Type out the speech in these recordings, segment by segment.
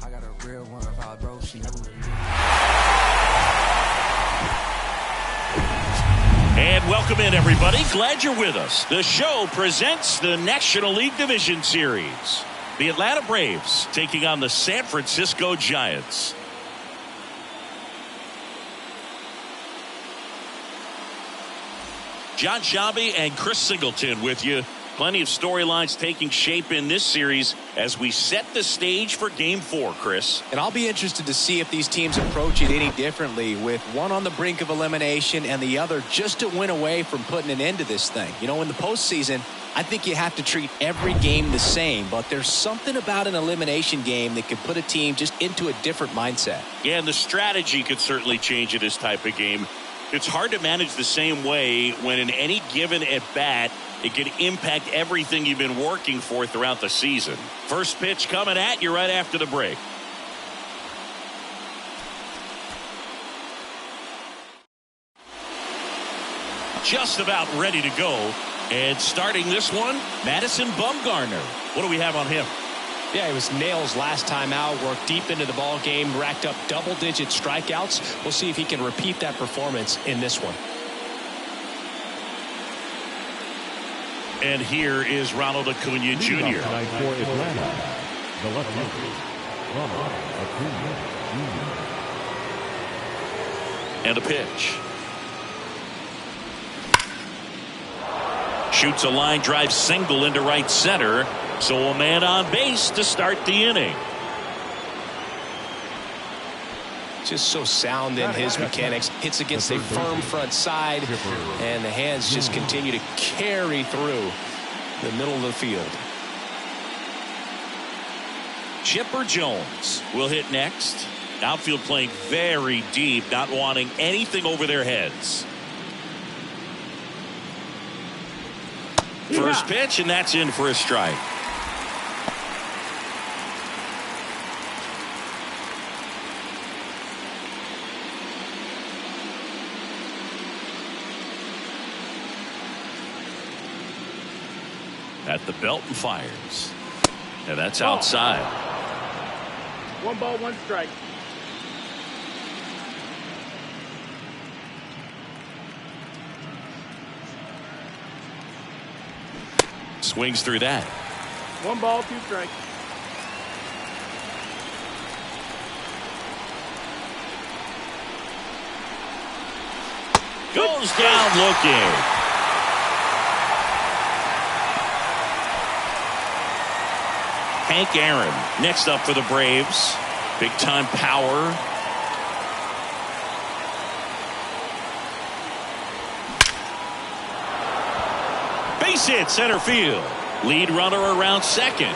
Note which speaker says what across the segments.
Speaker 1: I got a real one. If I was broke, she never really knew.
Speaker 2: And welcome in, everybody. Glad you're with us. The show presents the National League Division Series. The Atlanta Braves taking on the San Francisco Giants. John Shabby and Chris Singleton with you. Plenty of storylines taking shape in this series as we set the stage for Game 4, Chris.
Speaker 3: And I'll be interested to see if these teams approach it any differently, with one on the brink of elimination and the other just a win away from putting an end to this thing. You know, in the postseason, I think you have to treat every game the same, but there's something about an elimination game that could put a team just into a different mindset.
Speaker 2: Yeah, and the strategy could certainly change in this type of game. It's hard to manage the same way when in any given at-bat, it can impact everything you've been working for throughout the season. First pitch coming at you right after the break. Just about ready to go. And starting this one, Madison Bumgarner. What do we have on him?
Speaker 4: Yeah, it was nails last time out, worked deep into the ball game, racked up double-digit strikeouts. We'll see if he can repeat that performance in this one.
Speaker 2: And here is Ronald Acuna Jr.
Speaker 5: Tonight for Atlanta, the left-hander, Ronald Acuna Jr.
Speaker 2: And a pitch. Shoots a line drive single into right center. So a man on base to start the inning.
Speaker 4: Just so sound in his mechanics. Hits against a firm front side, and the hands just continue to carry through the middle of the field.
Speaker 2: Chipper Jones will hit next. Outfield playing very deep, not wanting anything over their heads. First pitch, and that's in for a strike. At the belt and fires. And that's outside.
Speaker 6: 1 ball, 1 strike.
Speaker 2: Swings through that.
Speaker 6: 1 ball, 2 strikes.
Speaker 2: Goes down looking. Hank Aaron next up for the Braves. Big time power. Base hit center field. Lead runner around second.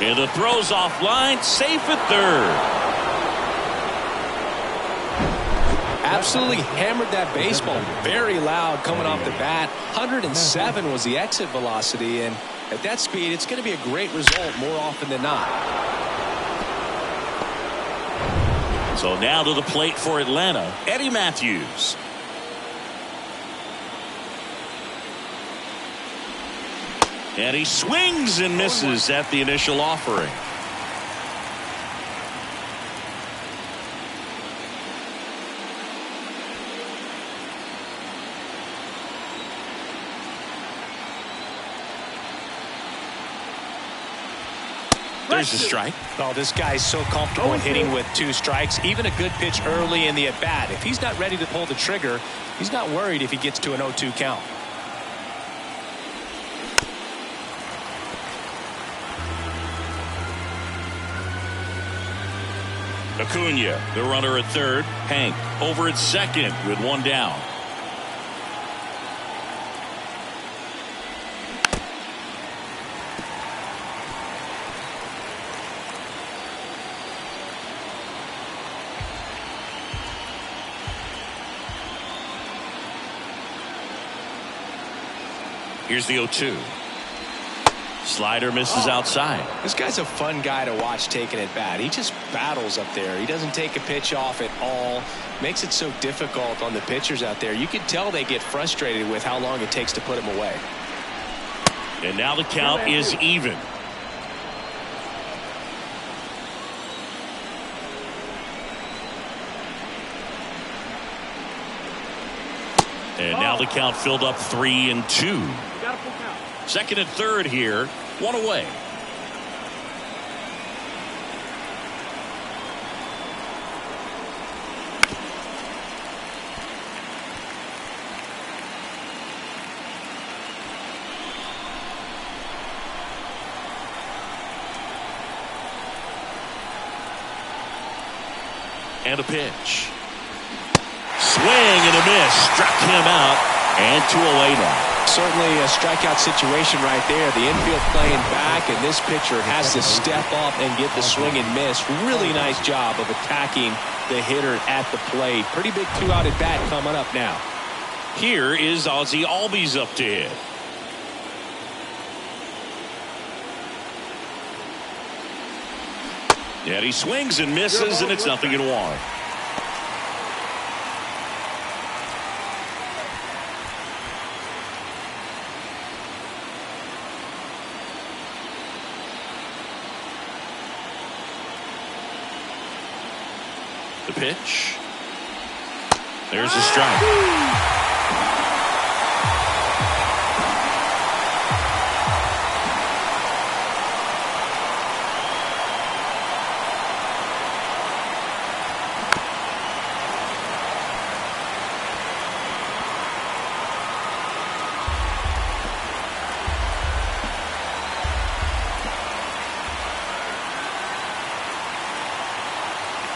Speaker 2: And the throw's offline, safe at third.
Speaker 3: Absolutely hammered that baseball. Very loud coming off the bat. 107 was the exit velocity, and at that speed, it's going to be a great result more often than not.
Speaker 2: So now to the plate for Atlanta, Eddie Matthews. And he swings and misses at the initial offering. There's a strike.
Speaker 4: Oh, this guy's so comfortable hitting with 2 strikes. Even a good pitch early in the at-bat. If he's not ready to pull the trigger, he's not worried if he gets to an 0-2 count.
Speaker 2: Acuna, the runner at third. Hank over at second with 1 down. Here's the 0-2. Slider misses outside.
Speaker 3: This guy's a fun guy to watch taking at bat. He just battles up there. He doesn't take a pitch off at all. Makes it so difficult on the pitchers out there. You can tell they get frustrated with how long it takes to put him away.
Speaker 2: And now the count is even. And now the count filled up 3-2.
Speaker 6: You got a full count.
Speaker 2: Second and third here. One away. And a pitch. Swing and a miss. Struck him out. And 2 away now.
Speaker 4: Certainly a strikeout situation right there. The infield playing back, and this pitcher has to step up and get the swing and miss. Really nice job of attacking the hitter at the plate. Pretty big 2-out at bat coming up now.
Speaker 2: Here is Ozzie Albies up to hit. And he swings and misses, and it's 0-1. The pitch. There's a strike.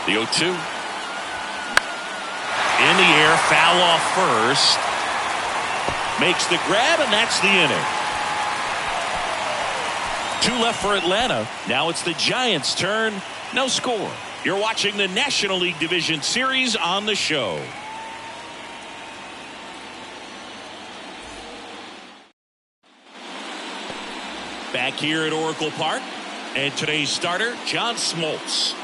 Speaker 2: The 0-2. In the air, foul off first. Makes the grab, and that's the inning. 2 left for Atlanta. Now it's the Giants' turn. No score. You're watching the National League Division Series on the show. Back here at Oracle Park. And today's starter, John Smoltz.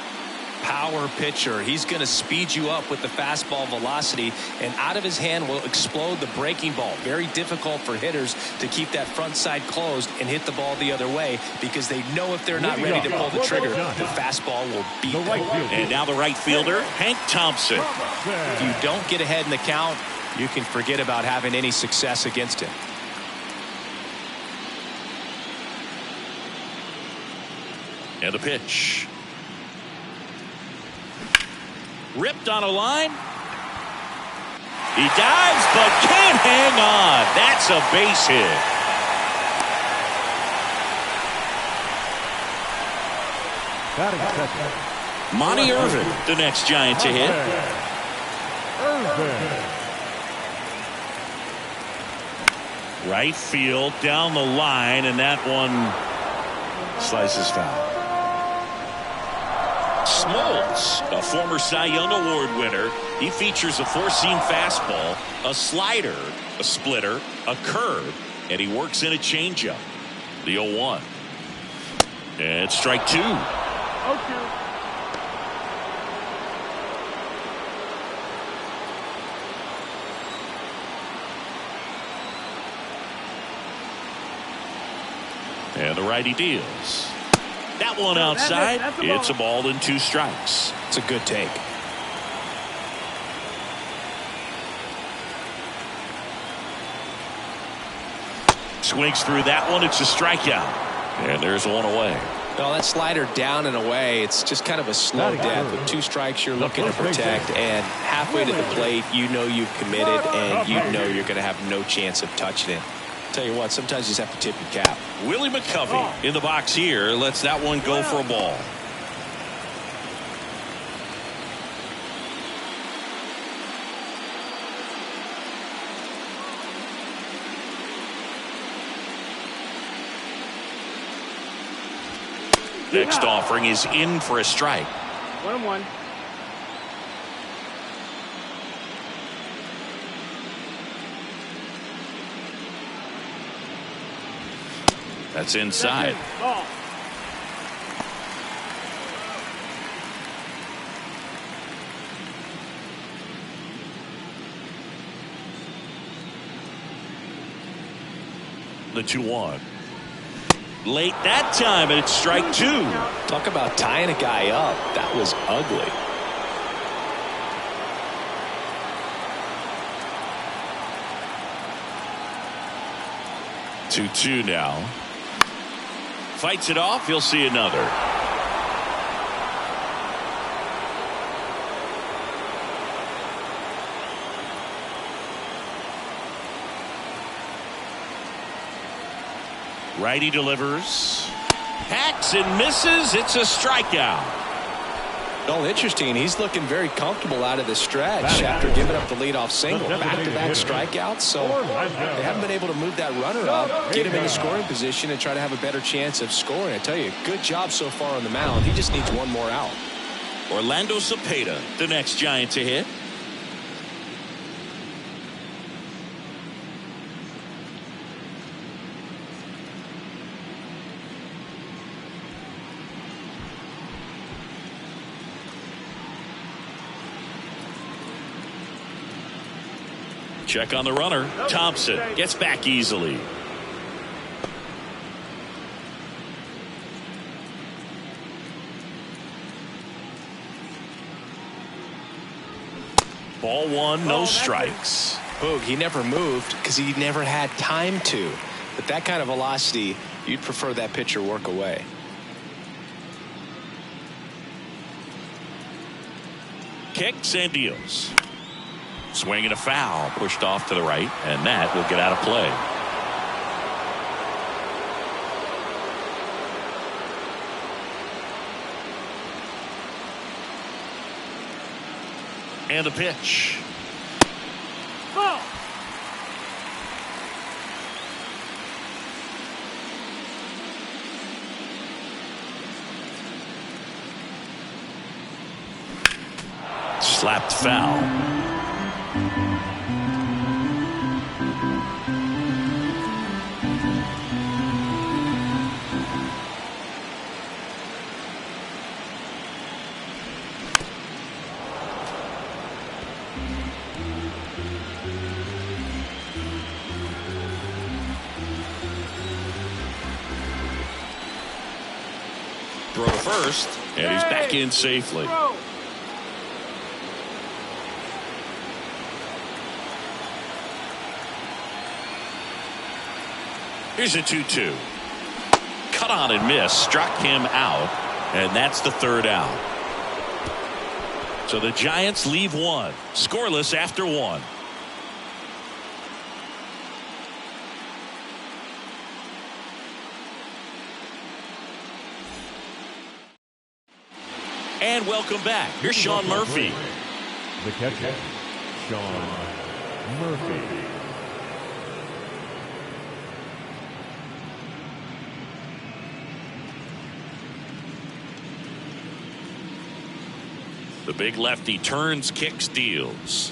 Speaker 4: Power pitcher. He's going to speed you up with the fastball velocity, and out of his hand will explode the breaking ball. Very difficult for hitters to keep that front side closed and hit the ball the other way, because they know if they're not ready to pull the trigger, the fastball will beat them.
Speaker 2: And now the right fielder, Hank Thompson.
Speaker 4: If you don't get ahead in the count, you can forget about having any success against him.
Speaker 2: And the pitch. Ripped on a line. He dives but can't hang on. That's a base hit. Monty Irvin, the next Giant to hit. Right field down the line, and that one slices foul. Smoltz, a former Cy Young Award winner. He features a 4-seam fastball, a slider, a splitter, a curve, and he works in a changeup. The 0-1. And strike 2.
Speaker 6: Okay.
Speaker 2: And the righty deals. That one outside. It's a ball and 2 strikes.
Speaker 4: It's a good take.
Speaker 2: Swings through that one. It's a strikeout. And there's one away.
Speaker 4: Well, that slider down and away, it's just kind of a slow death. With 2 strikes you're looking to protect, and halfway to the plate, you know you've committed, and you know you're going to have no chance of touching it. Tell you what, sometimes you just have to tip your cap.
Speaker 2: Willie McCovey in the box here lets that one go for a ball. Next offering is in for a strike.
Speaker 6: 1-1.
Speaker 2: That's inside.
Speaker 6: Ball.
Speaker 2: The 2-1. Late that time, and it's strike 2.
Speaker 4: Talk about tying a guy up. That was ugly.
Speaker 2: 2-2 now. Fights it off. He'll see another. Righty delivers. Hacks and misses. It's a strikeout.
Speaker 3: Well, interesting. He's looking very comfortable out of the stretch after giving up the leadoff single. Back-to-back strikeouts, so they haven't been able to move that runner up, get him in the scoring position, and try to have a better chance of scoring. I tell you, good job so far on the mound. He just needs one more out.
Speaker 2: Orlando Cepeda, the next Giant to hit. Check on the runner. Thompson gets back easily. Ball one, no strikes.
Speaker 3: Boog, he never moved because he never had time to. But that kind of velocity, you'd prefer that pitcher work away.
Speaker 2: Kicks and deals. Swing and a foul, pushed off to the right, and that will get out of play. And the pitch.
Speaker 6: Ball.
Speaker 2: Slapped foul. Throw to first, and he's back in safely. Here's a 2-2. Cut on and miss. Struck him out. And that's the third out. So the Giants leave one. Scoreless after one. And welcome back. Here's Sean Murphy.
Speaker 5: The catcher, Sean Murphy.
Speaker 2: The big lefty turns, kicks, deals.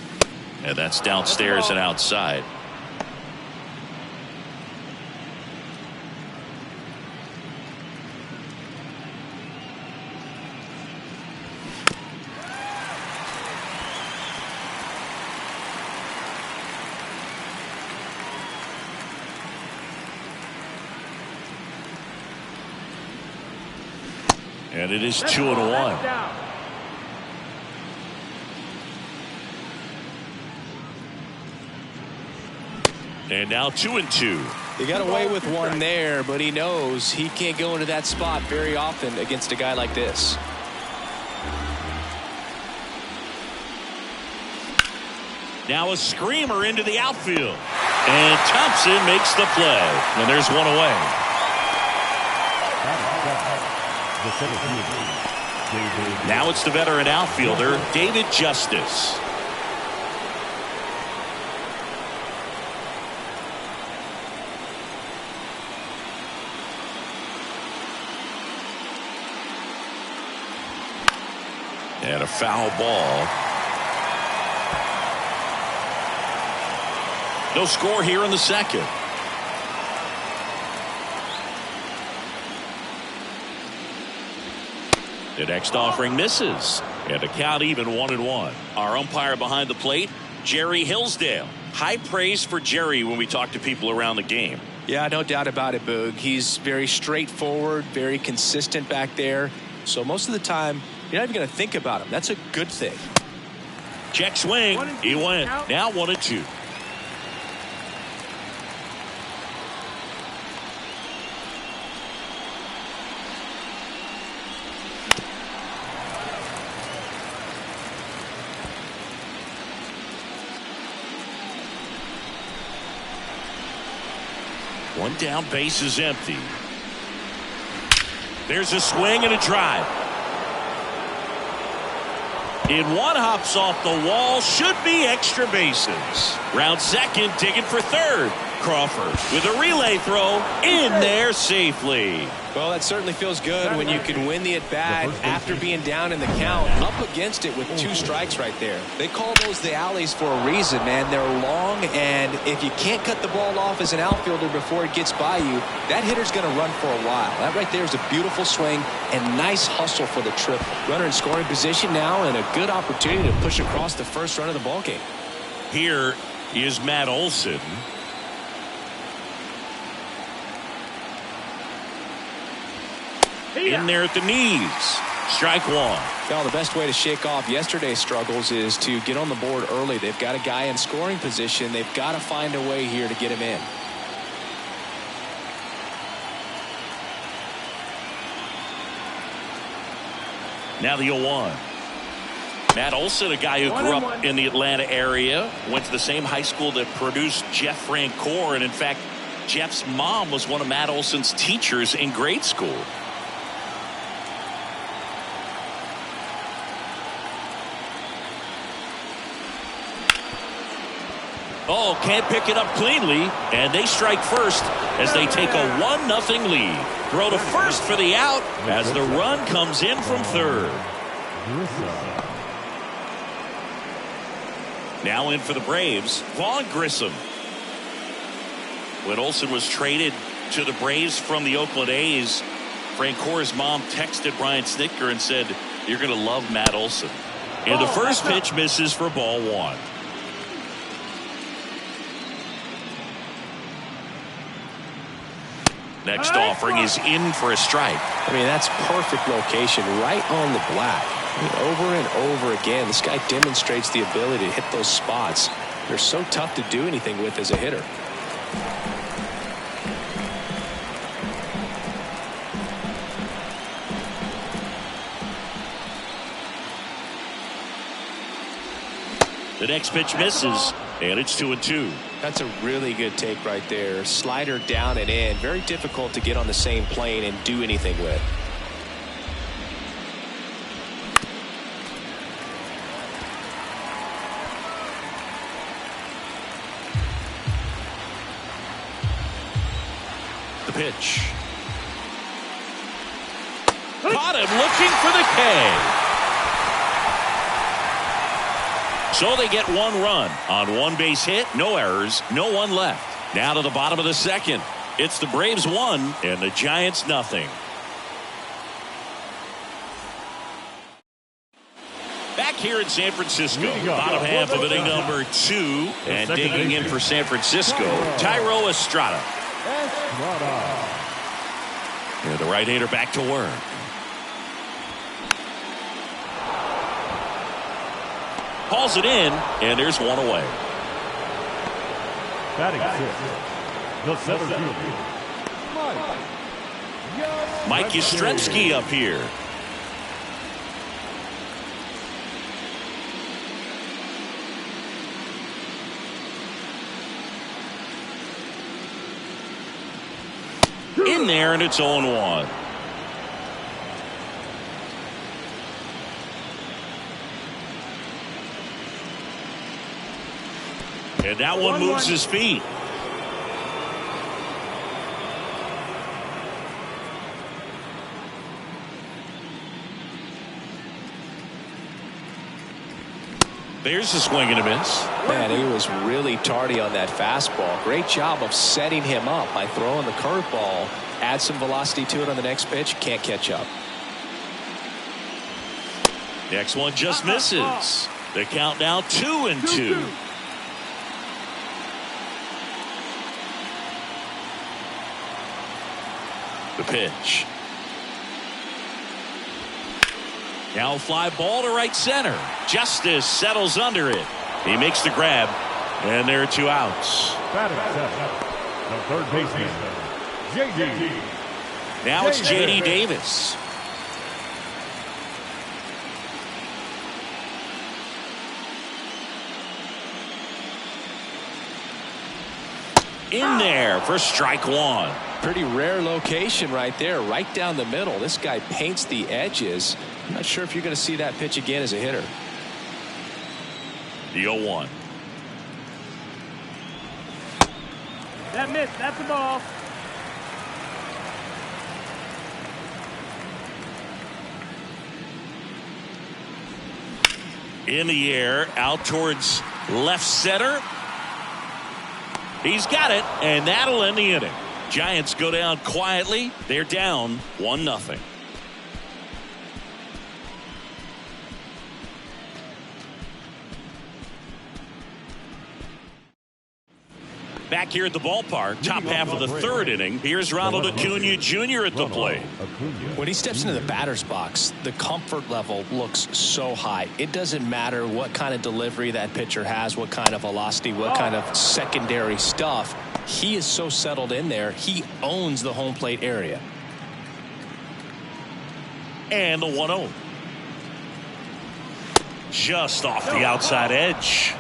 Speaker 2: And that's downstairs and outside. And it is 2-1. And now 2-2.
Speaker 3: He got away with one there, but he knows he can't go into that spot very often against a guy like this.
Speaker 2: Now a screamer into the outfield. And Thompson makes the play. And there's one away. Now it's the veteran outfielder, David Justice. And a foul ball. No score here in the second. The next offering misses. And a count even 1-1. Our umpire behind the plate, Jerry Hillsdale. High praise for Jerry when we talk to people around the game.
Speaker 3: Yeah, no doubt about it, Boog. He's very straightforward, very consistent back there. So most of the time, you're not even going to think about him. That's a good thing.
Speaker 2: Check swing. He went. Now 1-2. One down, base is empty. There's a swing and a drive. In one, hops off the wall, should be extra bases. Round second, digging for third. Crawford with a relay throw in there safely.
Speaker 3: Well, that certainly feels good when you can win the at-bat after being down in the count, up against it with 2 strikes right there. They call those the alleys for a reason, man. They're long, and if you can't cut the ball off as an outfielder before it gets by you, that hitter's going to run for a while. That right there is a beautiful swing and nice hustle for the triple. Runner in scoring position now and a good opportunity to push across the first run of the ballgame.
Speaker 2: Here is Matt Olson. In there at the knees. Strike one.
Speaker 3: Well, the best way to shake off yesterday's struggles is to get on the board early. They've got a guy in scoring position. They've got to find a way here to get him in.
Speaker 2: Now the 0-1. Matt Olson, a guy who grew up in the Atlanta area, went to the same high school that produced Jeff Francoeur, and in fact, Jeff's mom was one of Matt Olson's teachers in grade school. Oh, can't pick it up cleanly, and they strike first as they take a 1-0 lead. Throw to first for the out as the run comes in from third. Now in for the Braves, Vaughn Grissom. When Olson was traded to the Braves from the Oakland A's, Francoeur's mom texted Brian Snitker and said, "You're going to love Matt Olson." And the first pitch misses for ball 1. Next offering is in for a strike.
Speaker 3: I mean, that's perfect location right on the black. I mean, over and over again, this guy demonstrates the ability to hit those spots. They're so tough to do anything with as a hitter.
Speaker 2: The next pitch misses, and it's 2-2.
Speaker 3: That's a really good take right there. Slider down and in. Very difficult to get on the same plane and do anything with.
Speaker 2: The pitch. Caught him looking for the K. So they get 1 run on 1 base hit, no errors, no one left. Now to the bottom of the second. It's the Braves 1 and the Giants nothing. Back here in San Francisco, bottom half of inning number 2, and digging in for San Francisco, Thairo Estrada. And the right-hander back to work. Hauls it in, and there's 1 away.
Speaker 5: Batting 6, the center fielder,
Speaker 2: Mike Yastrzemski up here. In there, and it's 0-1. And that one moves his feet. There's a swing and a miss.
Speaker 3: Man, he was really tardy on that fastball. Great job of setting him up by throwing the curveball. Add some velocity to it on the next pitch. Can't catch up.
Speaker 2: Next one just misses. The count now 2-2. The pitch. Now a fly ball to right center. Justice settles under it. He makes the grab, and there are 2 outs.
Speaker 5: batting 7, the third baseman, J.D.
Speaker 2: Now it's J.D. Davis. in there for strike one.
Speaker 4: Pretty rare location right there, right down the middle. This guy paints the edges. I'm not sure if you're going to see that pitch again as a hitter.
Speaker 2: The 0-1.
Speaker 6: That miss. That's the ball.
Speaker 2: In the air, out towards left center. He's got it, and that'll end the inning. Giants go down quietly. They're down 1-0. Back here at the ballpark, top half of the third inning. Here's Ronald Acuna Jr. at the plate.
Speaker 4: When he steps into the batter's box, the comfort level looks so high. It doesn't matter what kind of delivery that pitcher has, what kind of velocity, what kind of secondary stuff. He is so settled in there. He owns the home plate area.
Speaker 2: And the 1-0. Just off the outside edge.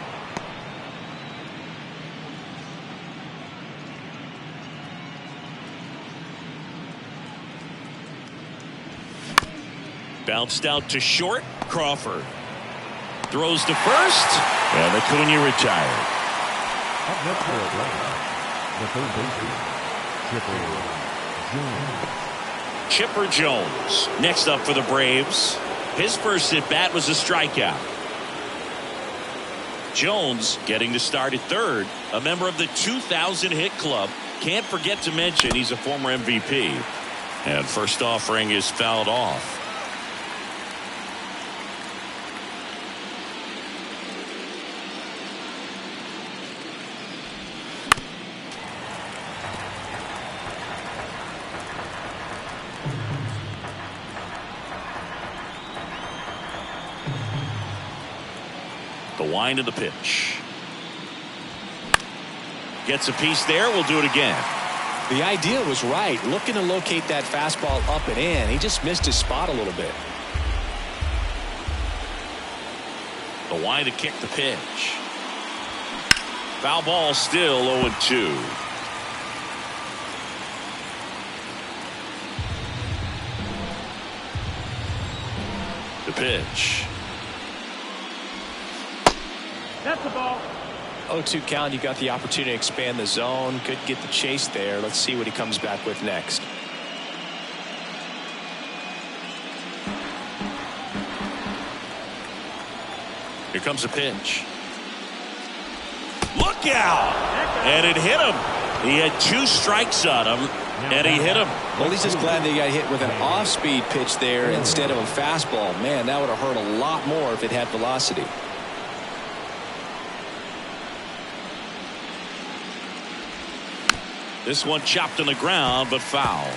Speaker 2: Bounced out to short. Crawford throws to first, and Acuna retired.
Speaker 5: Up next for Atlanta, the third baseman,
Speaker 2: Chipper Jones next up for the Braves. His first at bat was a strikeout. Jones getting to start at third, a member of the 2,000 hit club. Can't forget to mention he's a former MVP. And first offering is fouled off. The wind of the pitch. Gets a piece there. We'll do it again.
Speaker 4: The idea was right. Looking to locate that fastball up and in. He just missed his spot a little bit.
Speaker 2: The wind to kick the pitch. Foul ball, still 0-2. The pitch.
Speaker 6: That's the ball.
Speaker 4: 0-2 count. You got the opportunity to expand the zone. Could get the chase there. Let's see what he comes back with next.
Speaker 2: Here comes a pitch. Look out! And it hit him. He had 2 strikes on him, and he hit him.
Speaker 4: Well, he's just glad that he got hit with an off-speed pitch there instead of a fastball. Man, that would have hurt a lot more if it had velocity.
Speaker 2: This one chopped on the ground, but foul.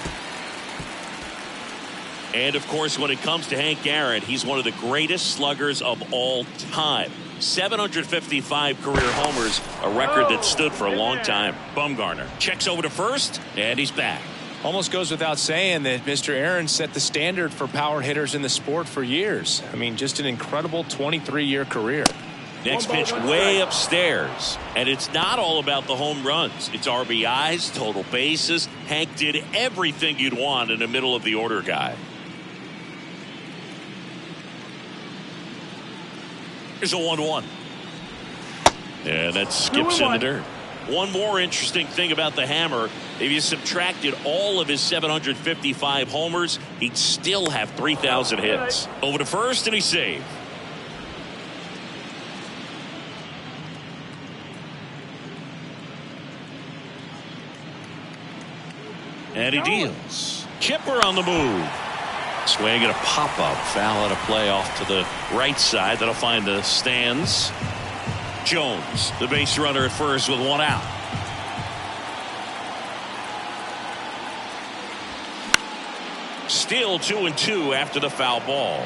Speaker 2: And, of course, when it comes to Hank Aaron, he's one of the greatest sluggers of all time. 755 career homers, a record that stood for a long time. Bumgarner checks over to first, and he's back.
Speaker 4: Almost goes without saying that Mr. Aaron set the standard for power hitters in the sport for years. I mean, just an incredible 23-year career.
Speaker 2: Next pitch way upstairs, and it's not all about the home runs. It's RBIs, total bases. Hank did everything you'd want in the middle of the order guy. Here's a 1-1. And that skips in the dirt. One more interesting thing about the hammer, if you subtracted all of his 755 homers, he'd still have 3,000 hits. Over to first, and he's saved. And he deals. Chipper on the move. Swing and a pop-up. Foul out of play off to the right side. That'll find the stands. Jones, the base runner at first with 1 out. Still 2-2 after the foul ball.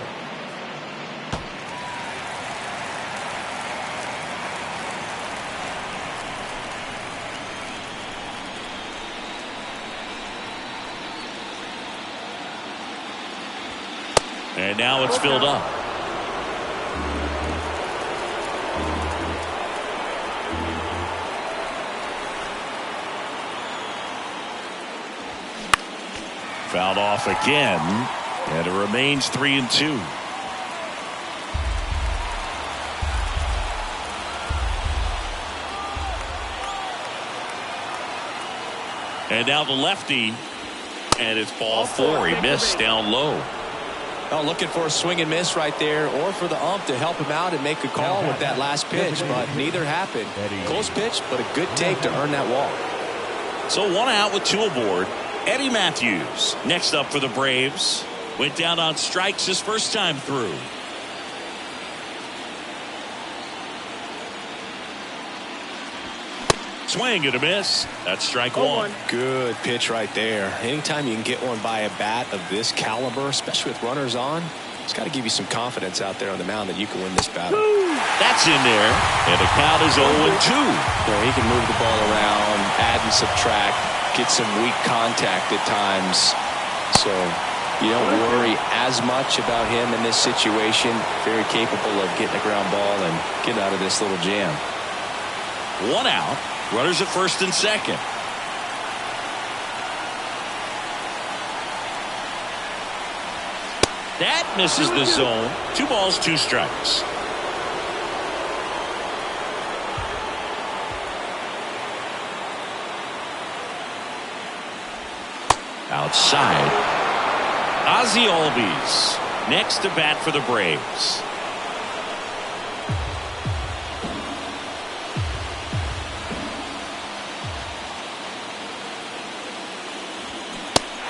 Speaker 2: And now it's filled up. Fouled off again, and it remains 3-2. And now the lefty, and it's ball 4. He missed down low.
Speaker 3: Oh, looking for a swing and miss right there, or for the ump to help him out and make a call with that last pitch, but neither happened. Close pitch, but a good take to earn that walk.
Speaker 2: So 1 out with 2 aboard. Eddie Matthews next up for the Braves. Went down on strikes his first time through. Swing and a miss. That's strike 1.
Speaker 3: Good pitch right there. Anytime you can get one by a bat of this caliber, especially with runners on, it's got to give you some confidence out there on the mound that you can win this battle.
Speaker 2: That's in there, and the count is 0-2.
Speaker 3: He can move the ball around, add and subtract, get some weak contact at times. So you don't worry as much about him in this situation. Very capable of getting a ground ball and getting out of this little jam.
Speaker 2: 1 out. Runners at first and second. That misses the zone. 2 balls, 2 strikes. Outside. Ozzie Albies next to bat for the Braves.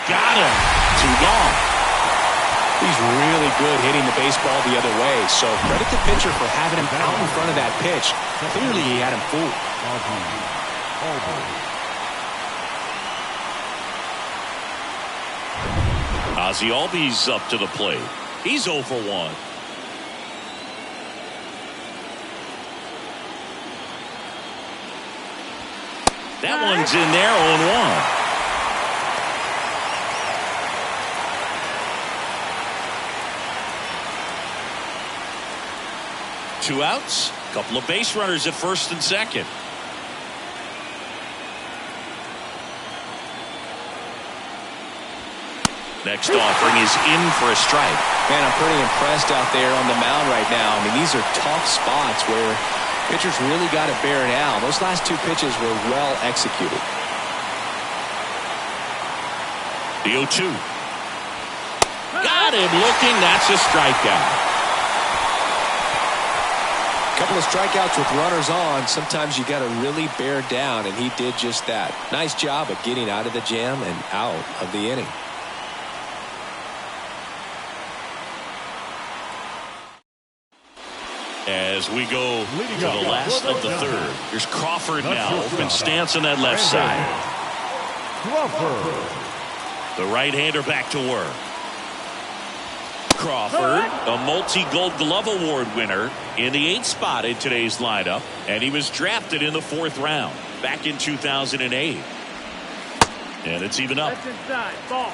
Speaker 2: Got him. 2 gone.
Speaker 3: He's really good hitting the baseball the other way, so credit the pitcher for having him out in front of that pitch. Clearly he had him fooled.
Speaker 2: Ozzie Albies up to the plate. He's 0 for 1. That one's in there, 0-1. Two outs, couple of base runners at first and second. Next offering is in for a strike.
Speaker 3: Man, I'm pretty impressed out there on the mound right now. I mean, these are tough spots where pitchers really got to bear down. Those last 2 pitches were well executed.
Speaker 2: The 0-2. Got him looking. That's a strikeout.
Speaker 3: Couple of strikeouts with runners on. Sometimes you got to really bear down, and he did just that. Nice job of getting out of the jam and out of the inning.
Speaker 2: As we go to the last of the third, here's Crawford now. Open stance on that left side. The right-hander back to work. Crawford, a multi-Gold Glove Award winner in the 8th spot in today's lineup, and he was drafted in the 4th round back in 2008. And it's even up.
Speaker 6: That's inside. Ball.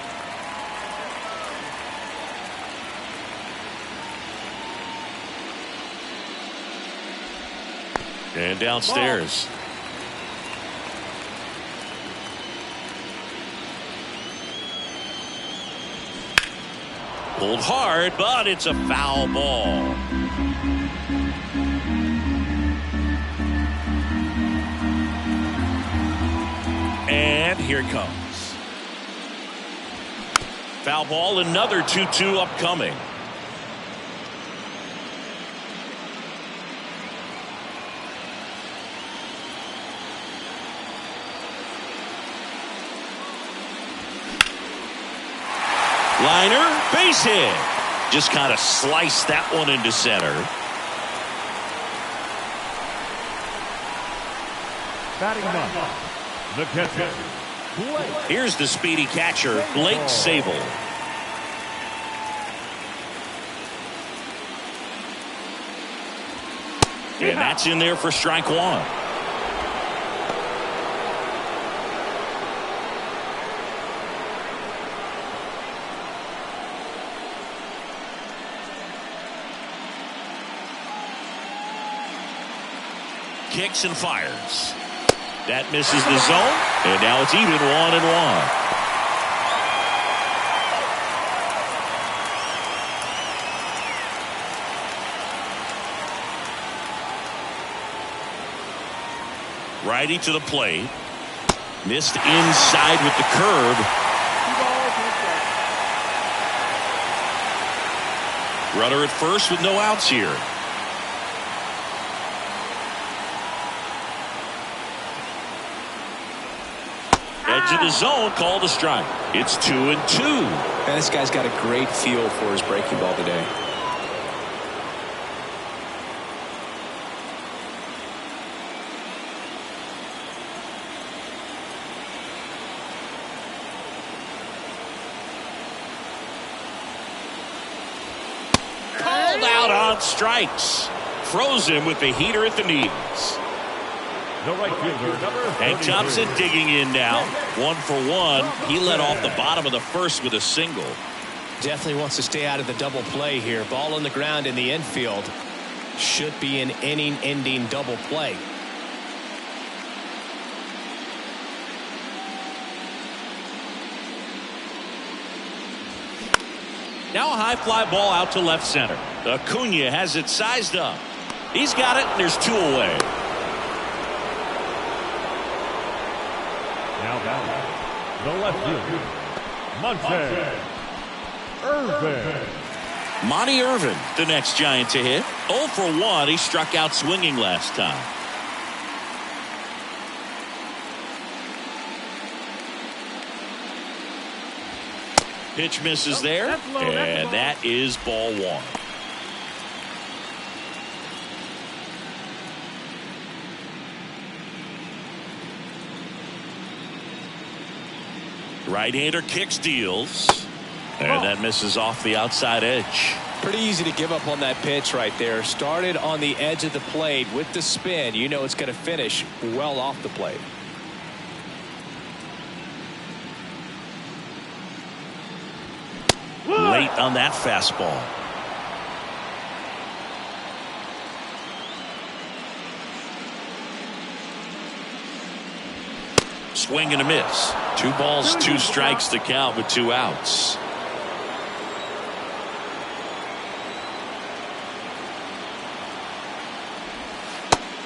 Speaker 2: And downstairs. Pulled hard, but it's a foul ball. And here it comes. Foul ball, another 2-2 upcoming. Liner, base hit. Just kind of sliced that one into center.
Speaker 5: Batting ninth, the catcher, Blake.
Speaker 2: Here's the speedy catcher, Blake Sable. And that's in there for strike 1. Kicks and fires. That misses the zone, and now it's even 1-1. Righty to the plate. Missed inside with the curve.
Speaker 6: 2 balls and a strike.
Speaker 2: Runner at first with no outs here. Edge of the zone, called a strike. It's 2-2.
Speaker 3: And this guy's got a great feel for his breaking ball today.
Speaker 2: Called out on strikes. Froze him with the heater at the knees.
Speaker 5: The right fielder, number
Speaker 2: Hank
Speaker 5: 33.
Speaker 2: Thompson digging in now. 1 for 1. He led off the bottom of the first with a single.
Speaker 4: Definitely wants to stay out of the double play here. Ball on the ground in the infield. Should be an inning-ending double play.
Speaker 2: Now a high fly ball out to left center. Acuna has it sized up. He's got it, and there's 2 away.
Speaker 5: Now batting, the left fielder, Monte Irvin.
Speaker 2: Monty Irvin, the next Giant to hit. 0 for 1. He struck out swinging last time. Pitch misses there,
Speaker 6: that's low, that's a
Speaker 2: and
Speaker 6: ball.
Speaker 2: that is ball 1. Right-hander kicks, deals, and that misses off the outside edge.
Speaker 4: Pretty easy to give up on that pitch right there. Started on the edge of the plate with the spin. You know it's going to finish well off the plate.
Speaker 2: Late on that fastball. Swing and a miss. 2 balls, 2 strikes to count with 2 outs.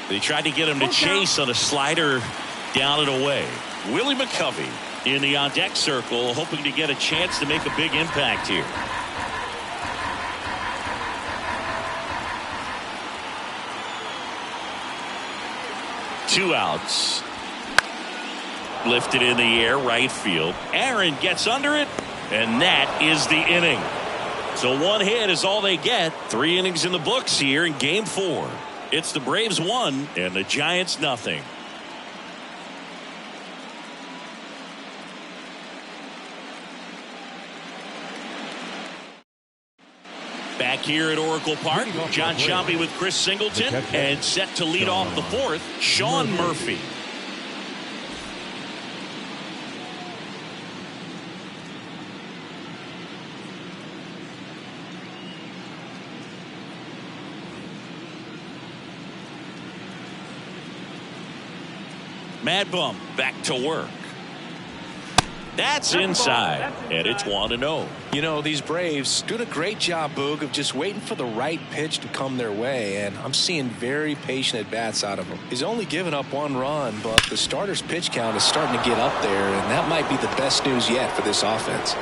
Speaker 2: They tried to get him to chase on a slider down and away. Willie McCovey in the on-deck circle, hoping to get a chance to make a big impact here. Two outs. Lifted in the air, right field. Aaron gets under it, and that is the inning. So 1 hit is all they get. 3 innings in the books here in Game 4. It's the Braves 1 and the Giants nothing. Back here at Oracle Park, John Sciambi with Chris Singleton, and set to lead off the 4th, Sean Murphy. Mad Bum back to work. That's inside, and it's 1-0.
Speaker 3: You know, these Braves doing a great job, Boog, of just waiting for the right pitch to come their way, and I'm seeing very patient at-bats out of them. He's only given up 1 run, but the starter's pitch count is starting to get up there, and that might be the best news yet for this offense.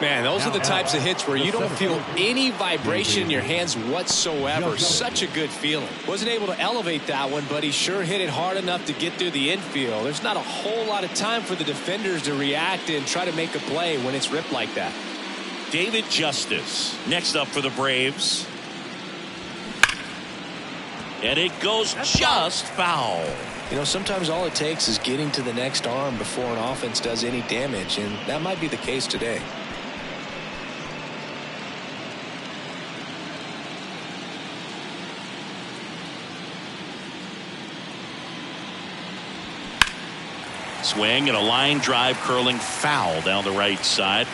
Speaker 4: Man, those are the types of hits where you don't feel any vibration in your hands whatsoever. Such a good feeling. Wasn't able to elevate that one, but he sure hit it hard enough to get through the infield. There's not a whole lot of time for the defenders to react and try to make a play when it's ripped like that.
Speaker 2: David Justice next up for the Braves. And it goes just foul.
Speaker 3: You know, sometimes all it takes is getting to the next arm before an offense does any damage, and that might be the case today.
Speaker 2: Swing and a line drive curling foul down the right side.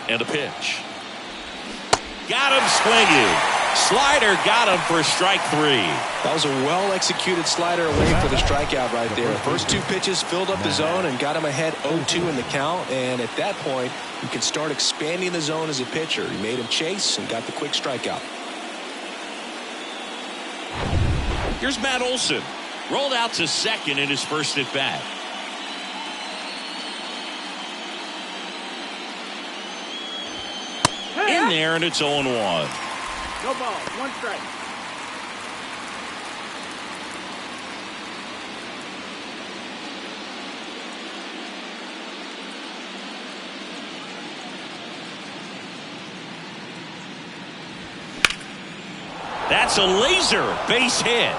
Speaker 2: And a pitch. Got him swinging. Slider got him for strike 3.
Speaker 4: That was a well-executed slider away for the strikeout right there. First 2 pitches filled up the zone and got him ahead 0-2 in the count. And at that point, you can start expanding the zone as a pitcher. He made him chase and got the quick strikeout.
Speaker 2: Here's Matt Olson. Rolled out to second in his first at bat. In there, and it's 0-1.
Speaker 6: No ball. 1 strike.
Speaker 2: That's a laser base hit.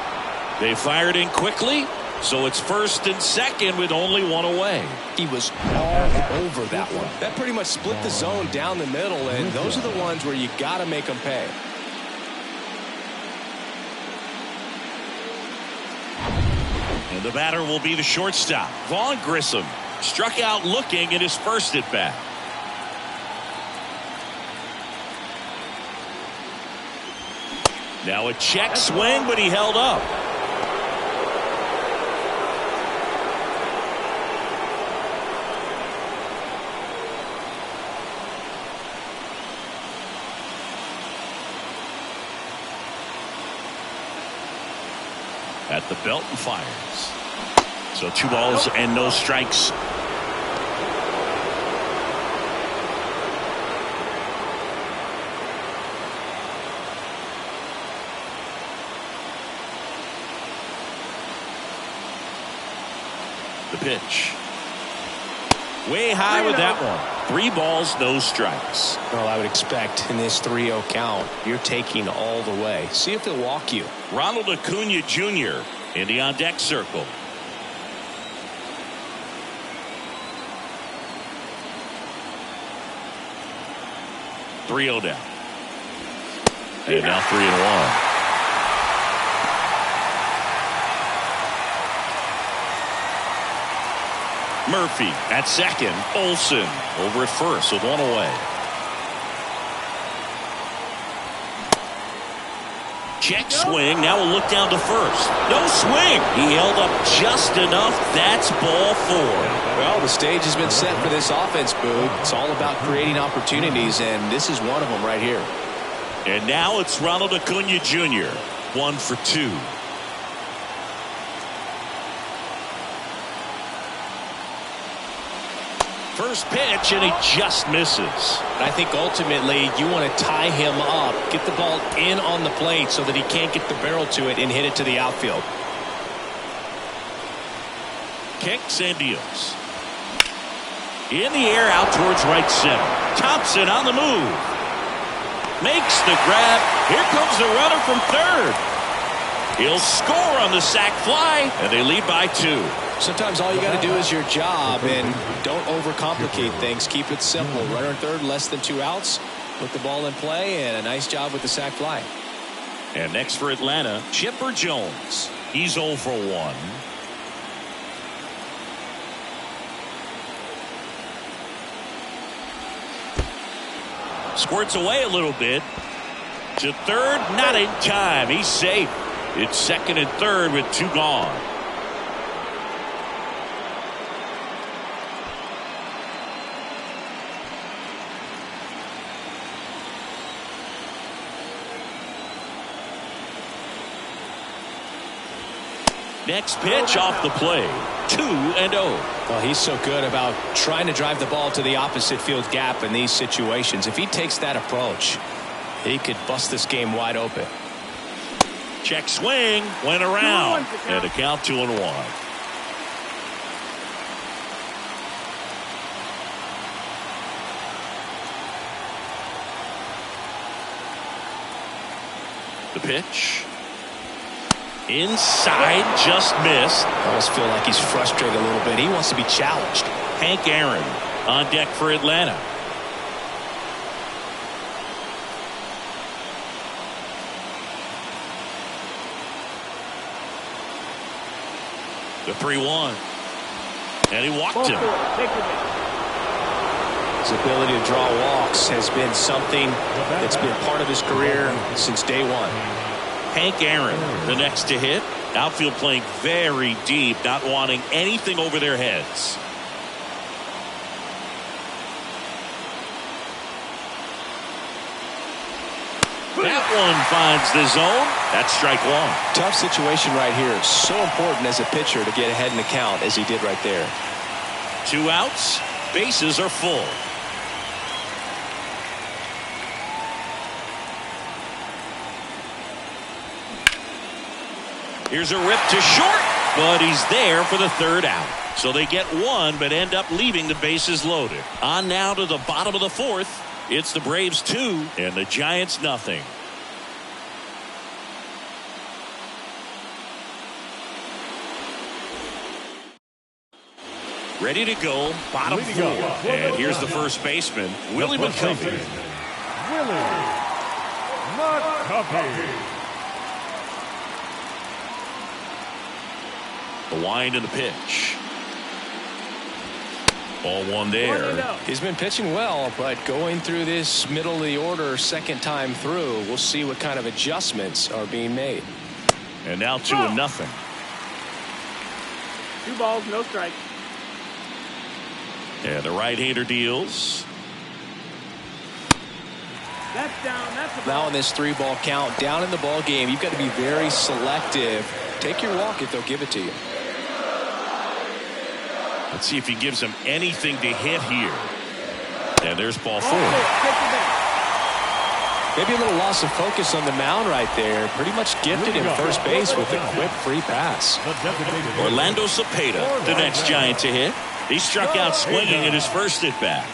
Speaker 2: They fired in quickly, so it's first and second with only 1 away.
Speaker 4: He was all over that one. That pretty much split the zone down the middle, and those are the ones where you got to make them pay.
Speaker 2: And the batter will be the shortstop, Vaughn Grissom. Struck out looking in his first at bat. Now a check swing, but he held up. At the belt and fires. So 2 balls and no strikes. The pitch. Way high with that one. 3 balls, no strikes.
Speaker 4: Well, I would expect in this 3-0 count, you're taking all the way. See if they'll walk you.
Speaker 2: Ronald Acuna Jr. in the on-deck circle. .3-0 down. And now 3-1. Murphy at second. Olson over at first with 1 away. Check swing. Now a look down to first. No swing. He held up just enough. That's ball 4.
Speaker 4: Well, the stage has been set for this offense, Boog. It's all about creating opportunities, and this is one of them right here.
Speaker 2: And now it's Ronald Acuna Jr. 1 for 2. First pitch, and he just misses.
Speaker 4: I think ultimately you want to tie him up, get the ball in on the plate so that he can't get the barrel to it and hit it to the outfield.
Speaker 2: Kicks and deals. In the air out towards right center. Thompson on the move. Makes the grab. Here comes the runner from third. He'll score on the sac fly, and they lead by 2.
Speaker 4: Sometimes all you got to do is your job, and don't overcomplicate things. Keep it simple. Runner in third, less than 2 outs. Put the ball in play, and a nice job with the sac fly.
Speaker 2: And next for Atlanta, Chipper Jones. He's 0 for 1. Squirts away a little bit. To third, not in time. He's safe. It's second and third with 2 gone. Next pitch off the play. 2-0.
Speaker 4: Well, he's so good about trying to drive the ball to the opposite field gap in these situations. If he takes that approach, he could bust this game wide open.
Speaker 2: Check swing, went around, and a count 2-1. The pitch. Inside, just missed.
Speaker 4: I almost feel like he's frustrated a little bit. He wants to be challenged.
Speaker 2: Hank Aaron on deck for Atlanta. The 3-1. And he walked him.
Speaker 4: His ability to draw walks has been something that's been part of his career since day one.
Speaker 2: Hank Aaron, the next to hit. Outfield playing very deep, not wanting anything over their heads. That one finds the zone. That's strike one.
Speaker 4: Tough situation right here. So important as a pitcher to get ahead in the count as he did right there.
Speaker 2: 2 outs. Bases are full. Here's a rip to short, but he's there for the 3rd out. So they get one, but end up leaving the bases loaded. On now to the bottom of the 4th. It's the Braves 2 and the Giants nothing. Ready to go, bottom 4. And here's the first baseman, Willie McCovey.
Speaker 5: Willie McCovey.
Speaker 2: The wind and the pitch. Ball 1 there.
Speaker 4: He's been pitching well, but going through this middle of the order second time through, we'll see what kind of adjustments are being made.
Speaker 2: And now 2-0.
Speaker 6: 2 balls, no strikes.
Speaker 2: And the right-hander deals.
Speaker 6: That's down. That's a
Speaker 4: Now
Speaker 6: ball.
Speaker 4: in this 3-ball count, down in the ball game, you've got to be very selective. Take your walk if they'll give it to you.
Speaker 2: Let's see if he gives him anything to hit here. And there's ball 4.
Speaker 4: Maybe a little loss of focus on the mound right there. Pretty much gifted him first base with a quick free pass.
Speaker 2: Orlando Cepeda, the next Giant to hit. He struck out swinging in his first at bat.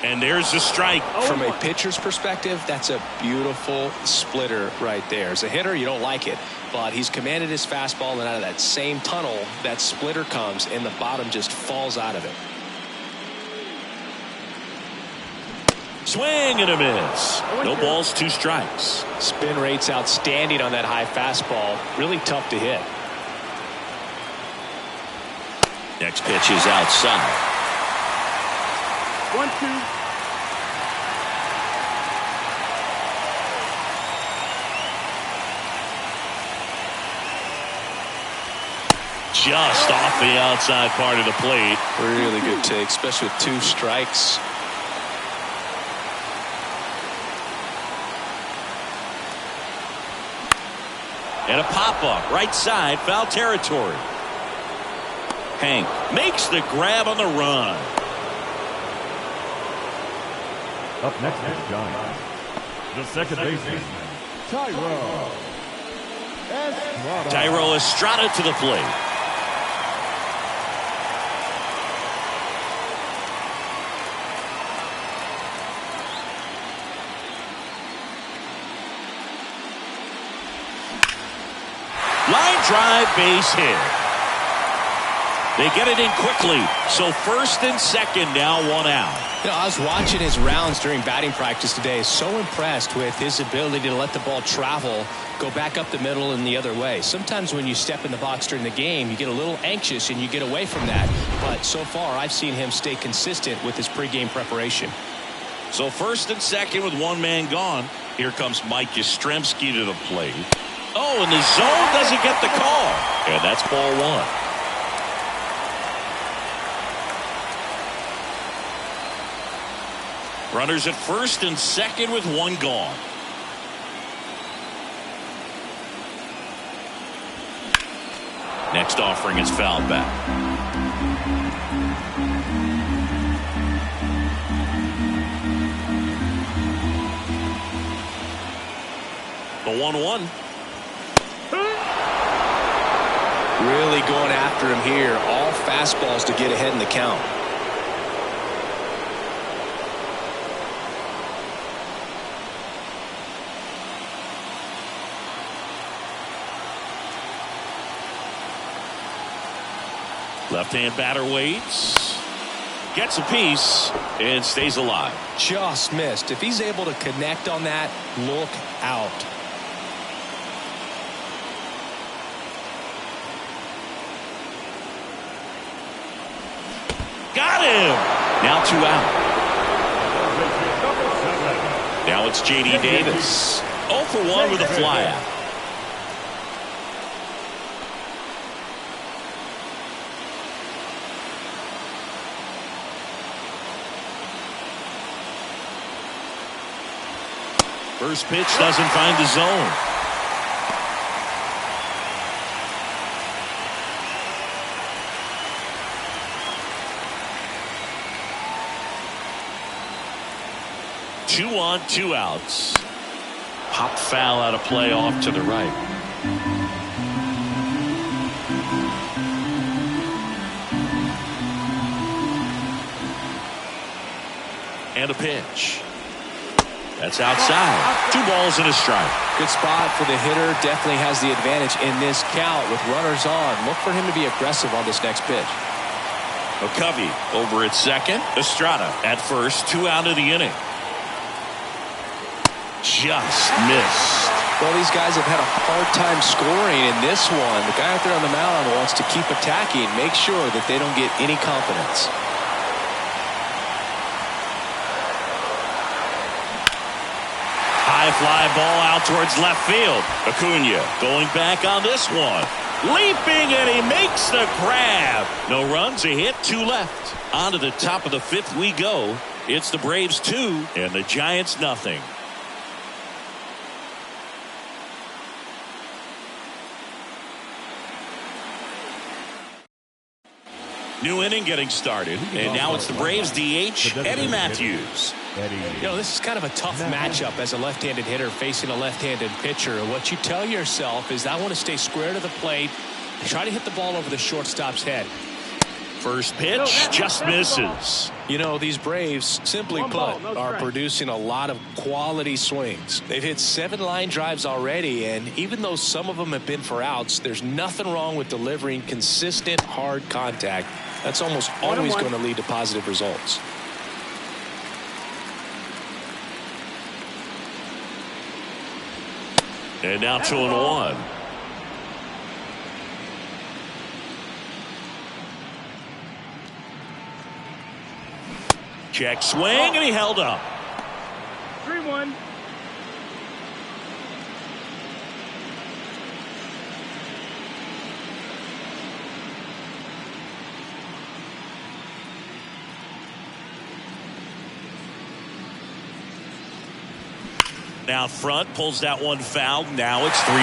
Speaker 2: And there's the strike.
Speaker 4: From a pitcher's perspective, that's a beautiful splitter right there. As a hitter, you don't like it, but he's commanded his fastball, and out of that same tunnel, that splitter comes, and the bottom just falls out of it.
Speaker 2: Swing and a miss. No balls, 2 strikes.
Speaker 4: Spin rate's outstanding on that high fastball. Really tough to hit.
Speaker 2: Next pitch is outside.
Speaker 6: 1-2.
Speaker 2: Just off the outside part of the plate.
Speaker 4: Really good take, especially with 2 strikes.
Speaker 2: And a pop-up, right side, foul territory. Hank makes the grab on the run.
Speaker 5: Up next is Giants. The second baseman,
Speaker 2: Tyro Estrada to the plate. Line drive, base hit. They get it in quickly. So 1st and 2nd now, 1 out.
Speaker 4: You know, I was watching his rounds during batting practice today. So impressed with his ability to let the ball travel, go back up the middle and the other way. Sometimes when you step in the box during the game, you get a little anxious and you get away from that. But so far, I've seen him stay consistent with his pregame preparation.
Speaker 2: So 1st and 2nd with 1 man gone. Here comes Mike Yastrzemski to the plate. Oh, and the zone doesn't get the call. And that's ball 1. Runners at 1st and 2nd with 1 gone. Next offering is fouled back. The 1-1.
Speaker 4: Really going after him here. All fastballs to get ahead in the count.
Speaker 2: Left-hand batter waits. Gets a piece and stays alive.
Speaker 4: Just missed. If he's able to connect on that, look out.
Speaker 2: Got him. Now 2 out. Now it's J.D. Davis. 0 for 1 with a flyout. First pitch doesn't find the zone. Two on, 2 outs. Pop foul out of play off to the right. And a pitch. That's outside. 2 balls and a strike.
Speaker 3: Good spot for the hitter. Definitely has the advantage in this count with runners on. Look for him to be aggressive on this next pitch.
Speaker 2: McCovey over at second. Estrada at first. 2 out of the inning. Just missed.
Speaker 3: Well, these guys have had a hard time scoring in this one. The guy out there on the mound wants to keep attacking, make sure that they don't get any confidence.
Speaker 2: High fly ball out towards left field. Acuna going back on this one. Leaping, and he makes the grab. No runs, a hit, 2 left. On to the top of the 5th we go. It's the Braves 2 and the Giants nothing. New inning getting started, and now it's the Braves DH, Eddie Matthews.
Speaker 4: You know, this is kind of a tough matchup as a left-handed hitter facing a left-handed pitcher. What you tell yourself is, I want to stay square to the plate and try to hit the ball over the shortstop's head.
Speaker 2: First pitch just misses.
Speaker 4: You know, these Braves, simply put, are producing a lot of quality swings. They've hit 7 line drives already, and even though some of them have been for outs, there's nothing wrong with delivering consistent, hard contact. That's almost always going to lead to positive results.
Speaker 2: And now 2-1. Check swing, and he held up.
Speaker 6: 3-1.
Speaker 2: Now front, pulls that one foul. Now it's 3-2.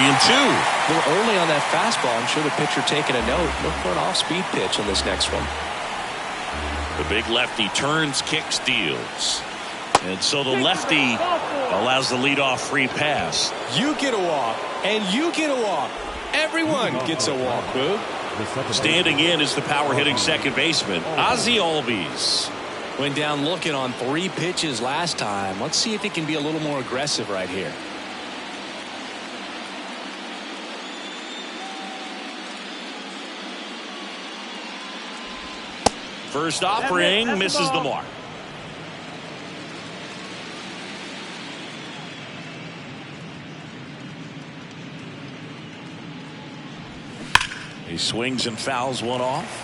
Speaker 3: They're only on that fastball. I'm sure the pitcher taking a note. Look for an off-speed pitch on this next one.
Speaker 2: The big lefty turns, kicks, deals. And so the lefty allows the leadoff free pass.
Speaker 3: You get a walk, and you get a walk. Everyone gets a walk, Boo.
Speaker 2: Standing in is the power-hitting second baseman, Ozzie Albies.
Speaker 3: Went down looking on 3 pitches last time. Let's see if he can be a little more aggressive right here.
Speaker 2: First offering misses the mark. He swings and fouls one off.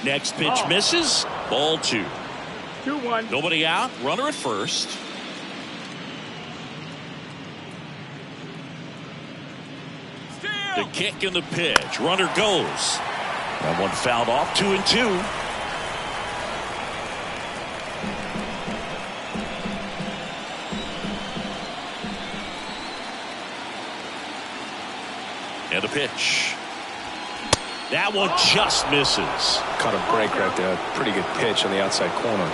Speaker 2: Next pitch misses. Ball 2.
Speaker 6: 2-1.
Speaker 2: Nobody out. Runner at first. The kick and the pitch. Runner goes. That one fouled off. 2-2. And the pitch. That one just misses.
Speaker 3: Caught a break right there. Pretty good pitch on the outside corner.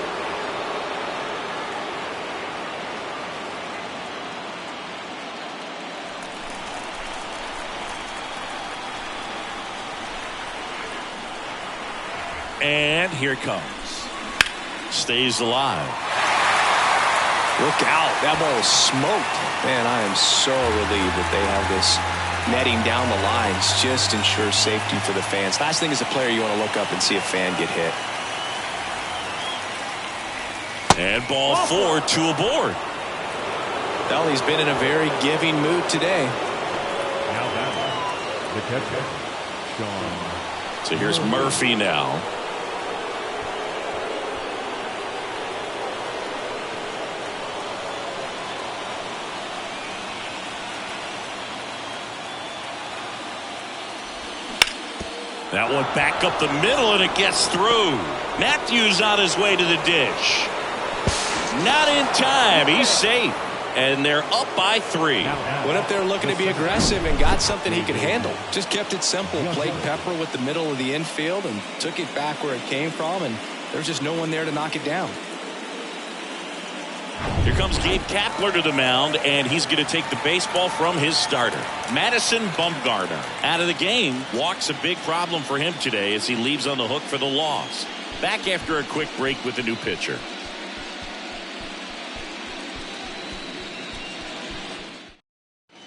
Speaker 2: And here it comes. Stays alive.
Speaker 3: Look out. That ball is smoked. Man, I am so relieved that they have this netting down the lines. Just ensures safety for the fans. Last thing as a player, you want to look up and see a fan get hit.
Speaker 2: And ball 4, 2 aboard.
Speaker 3: Well, he's been in a very giving mood today.
Speaker 5: Now batting, the catcher, Sean.
Speaker 2: So here's Murphy now. That one back up the middle, and it gets through. Matthews on his way to the dish. Not in time. He's safe. And they're up by 3.
Speaker 3: Went up there looking to be aggressive and got something he could handle. Just kept it simple. Played Pepper with the middle of the infield and took it back where it came from, and there's just no one there to knock it down.
Speaker 2: Here comes Gabe Kapler to the mound, and he's going to take the baseball from his starter, Madison Bumgarner. Out of the game. Walk's a big problem for him today as he leaves on the hook for the loss. Back after a quick break with a new pitcher.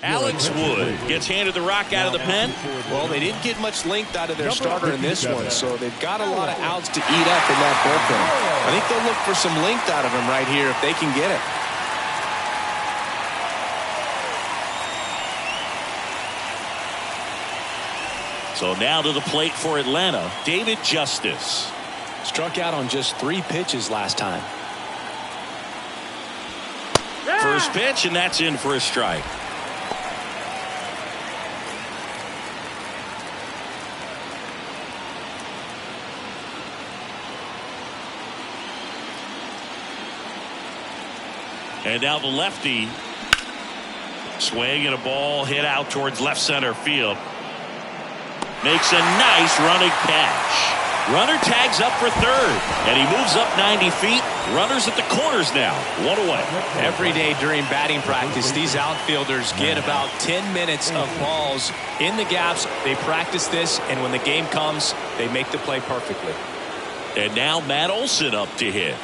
Speaker 2: Alex Wood gets handed the rock out of the pen.
Speaker 3: Well, they didn't get much length out of their starter in this one, so they've got a lot of outs to eat up in that bullpen. I think they'll look for some length out of him right here if they can get it.
Speaker 2: So now to the plate for Atlanta, David Justice.
Speaker 3: Struck out on just 3 pitches last time.
Speaker 2: First pitch, and that's in for a strike. And now the lefty. Swing and a ball hit out towards left center field. Makes a nice running catch. Runner tags up for third, and he moves up 90 feet. Runners at the corners now. 1 away.
Speaker 3: Every day during batting practice, these outfielders get about 10 minutes of balls in the gaps. They practice this, and when the game comes, they make the play perfectly.
Speaker 2: And now Matt Olson up to hit.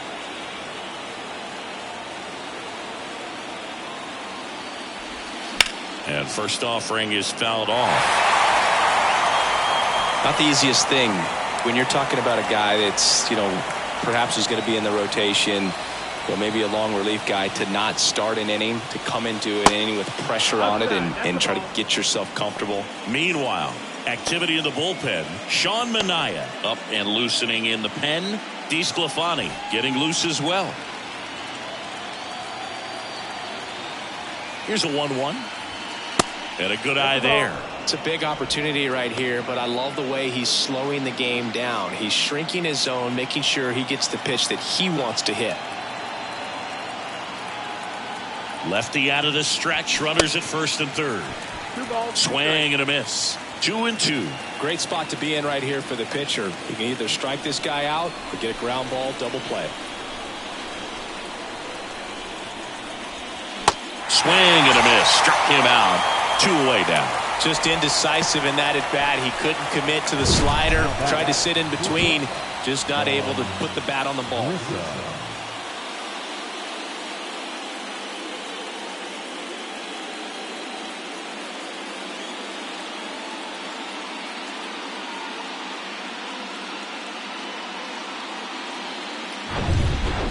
Speaker 2: And first offering is fouled off.
Speaker 3: Not the easiest thing when you're talking about a guy that's, perhaps is going to be in the rotation, maybe a long relief guy, to not start an inning, to come into an inning with pressure on it and try to get yourself comfortable.
Speaker 2: Meanwhile, activity in the bullpen. Sean Manaea up and loosening in the pen. DeSclafani getting loose as well. Here's a 1-1. And a good eye there.
Speaker 3: It's a big opportunity right here, but I love the way he's slowing the game down. He's shrinking his zone, making sure he gets the pitch that he wants to hit.
Speaker 2: Lefty out of the stretch. Runners at first and third. Swing and a miss. 2-2.
Speaker 3: Great spot to be in right here for the pitcher. You can either strike this guy out or get a ground ball, double play.
Speaker 2: Swing and a miss. Struck him out. 2 away now.
Speaker 3: Just indecisive in that at bat. He couldn't commit to the slider. Tried to sit in between. Just not able to put the bat on the ball.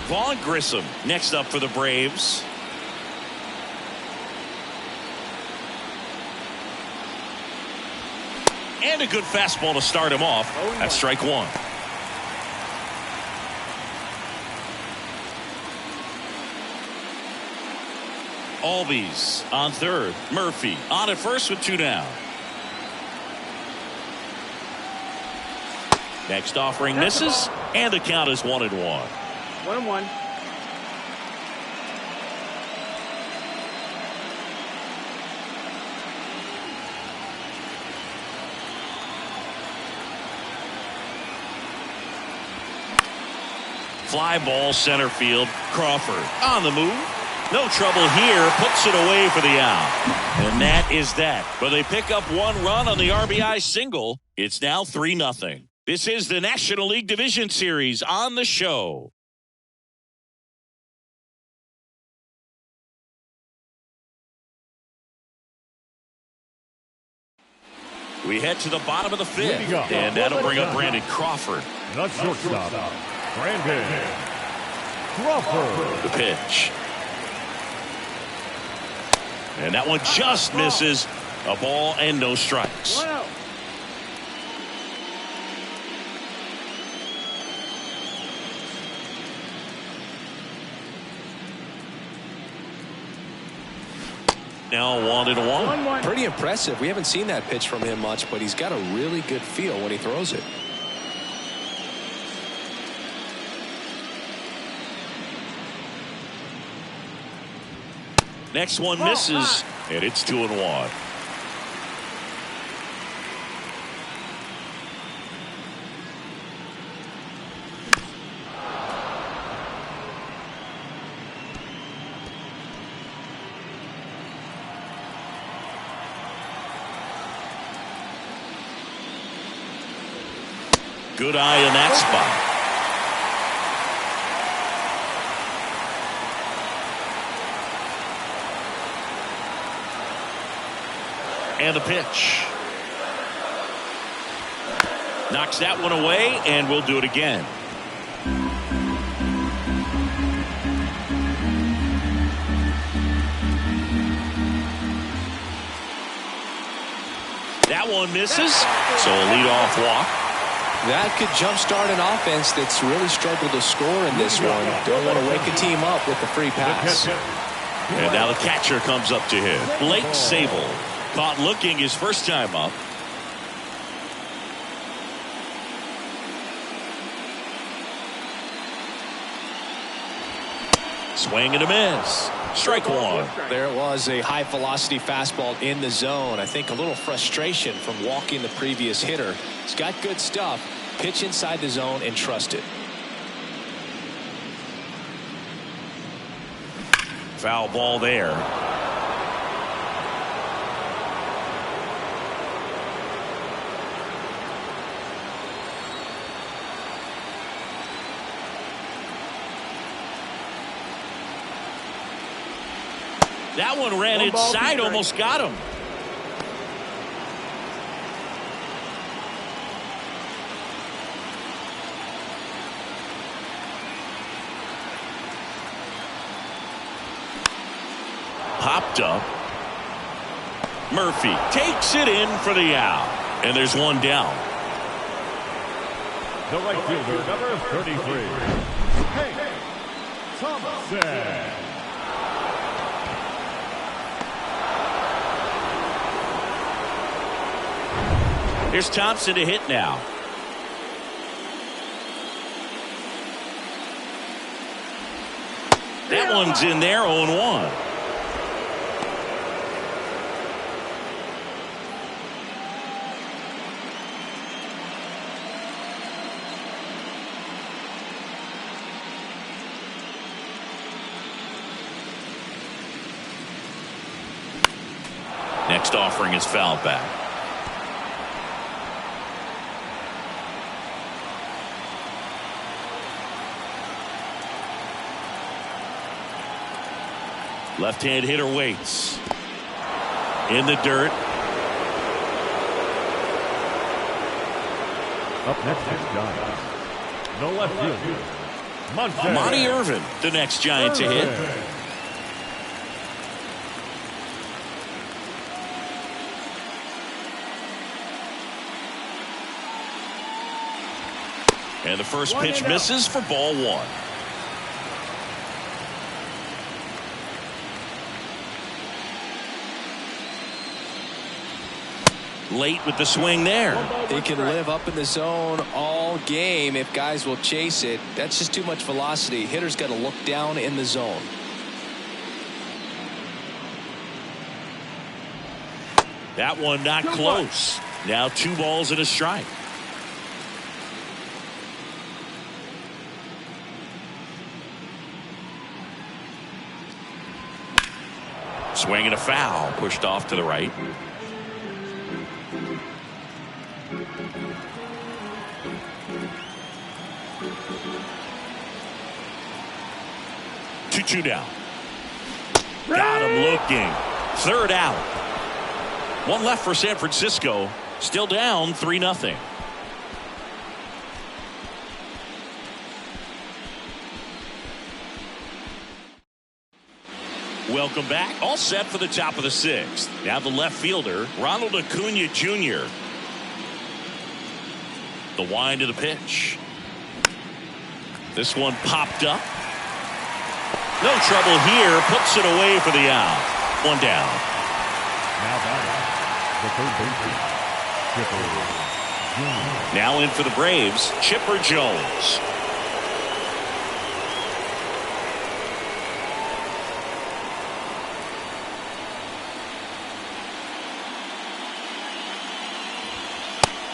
Speaker 2: Vaughn Grissom next up for the Braves. And a good fastball to start him off. That's strike 1. Albies on third. Murphy on at first with 2 down. Next offering misses, and the count is 1-1.
Speaker 6: 1-1.
Speaker 2: Fly ball center field. Crawford on the move. No trouble here. Puts it away for the out. And that is that. But they pick up 1 run on the RBI single. It's now 3-0. This is the National League Division Series on the show. We head to the bottom of the 5th. And that'll bring up Brandon Crawford.
Speaker 5: The shortstop, Brandon Crawford.
Speaker 2: The pitch. And that one just misses. A ball and no strikes.
Speaker 6: One out.
Speaker 2: Now 1-1.
Speaker 6: 1-1.
Speaker 3: Pretty impressive. We haven't seen that pitch from him much, but he's got a really good feel when he throws it.
Speaker 2: Next one misses, and it's 2-1. Good eye in that spot. And the pitch. Knocks that one away, and we'll do it again. That one misses, so a leadoff walk.
Speaker 3: That could jumpstart an offense that's really struggled to score in this one. Don't want to wake a team up with the free pass.
Speaker 2: And now the catcher comes up to hit. Blake Sable caught looking his first time up. Swing and a miss. Strike one.
Speaker 3: There it was, a high velocity fastball in the zone. I think a little frustration from walking the previous hitter. He's got good stuff. Pitch inside the zone and trust it.
Speaker 2: Foul ball there. That one ran inside, almost got him. Popped up. Murphy takes it in for the out. And there's one down.
Speaker 5: The right fielder, number 33. Hey, Thompson.
Speaker 2: Here's Thompson to hit now. That one's in there, 0-1. Next offering is fouled back. Left-hand hitter waits. In the dirt.
Speaker 5: Up next is Giants. The left fielder,
Speaker 2: Monty Irvin, the next Giant to hit. And the first pitch misses for ball one. Late with the swing there.
Speaker 3: He can live up in the zone all game if guys will chase it. That's just too much velocity. Hitter's got to look down in the zone.
Speaker 2: That one not close. Now 2 balls and a strike. Swing and a foul, pushed off to the right. Two down. Got him looking. Third out. One left for San Francisco. Still down 3-0. Welcome back. All set for the top of the 6th. Now the left fielder, Ronald Acuna Jr. The wind of the pitch. This one popped up. No trouble here. Puts it away for the out. One down.
Speaker 5: Now batting, the third baseman, Chipper Jones.
Speaker 2: Now in for the Braves, Chipper Jones.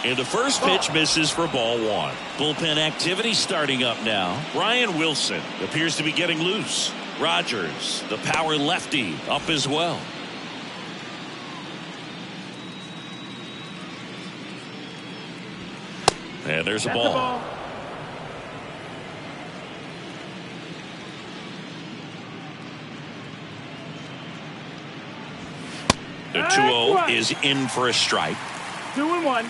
Speaker 2: And the first pitch misses for ball 1. Bullpen activity starting up now. Ryan Wilson appears to be getting loose. Rogers, the power lefty, up as well. And there's a ball. The 2-0 is in for a strike.
Speaker 6: 2-1.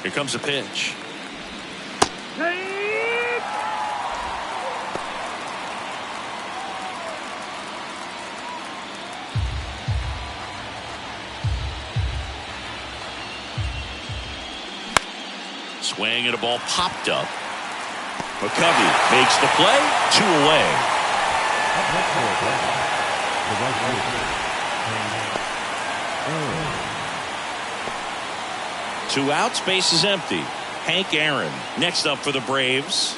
Speaker 2: Here comes a pitch. Swing and a ball popped up. McCovey makes the play. 2 away.
Speaker 5: Up next for a play, the right fielder, Aaron.
Speaker 2: 2 outs, base is empty. Hank Aaron next up for the Braves.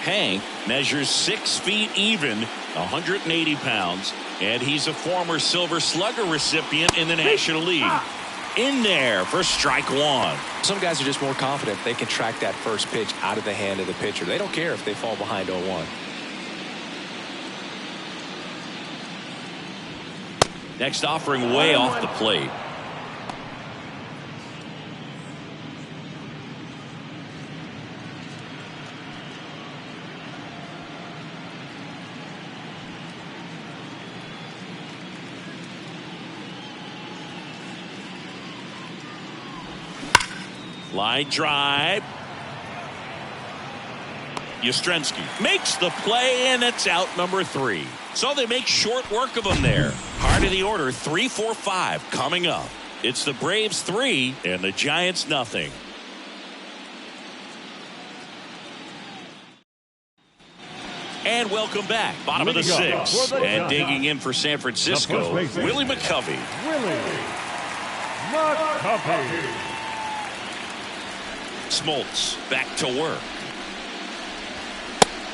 Speaker 2: Hank measures 6 feet even, 180 pounds, and he's a former Silver Slugger recipient in the National League. In there for strike 1.
Speaker 3: Some guys are just more confident they can track that first pitch out of the hand of the pitcher. They don't care if they fall behind 0-1.
Speaker 2: Next offering way off the plate. Line drive. Yastrzemski makes the play, and it's out number 3. So they make short work of him there. Heart of the order, 3, 4, 5 coming up. It's the Braves 3 and the Giants nothing. And welcome back. Bottom of the 6th. And digging in for San Francisco, Willie McCovey.
Speaker 5: Willie McCovey.
Speaker 2: Smoltz back to work.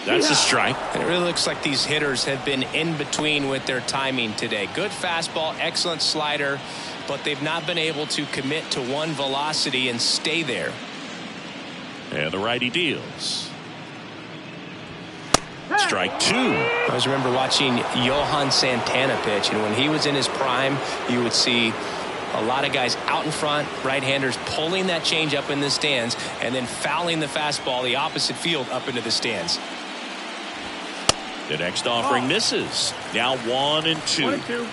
Speaker 2: That's a strike.
Speaker 3: And it really looks like these hitters have been in between with their timing today. Good fastball, excellent slider, but they've not been able to commit to one velocity and stay there.
Speaker 2: And the righty deals. Strike 2.
Speaker 3: I always remember watching Johan Santana pitch, and when he was in his prime, you would see a lot of guys out in front, right-handers pulling that change up in the stands and then fouling the fastball the opposite field up into the stands.
Speaker 2: The next offering misses. Now 1 and 2.
Speaker 6: 1 and 2.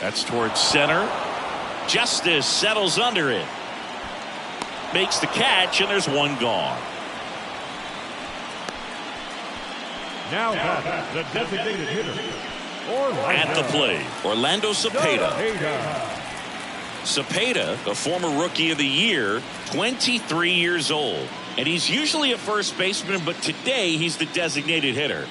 Speaker 2: That's towards center. Justice settles under it. Makes the catch, and there's 1 gone.
Speaker 5: Now back, the designated hitter,
Speaker 2: At the plate, Orlando Cepeda. Cepeda, the former Rookie of the Year, 23 years old. And he's usually a first baseman, but today he's the designated hitter.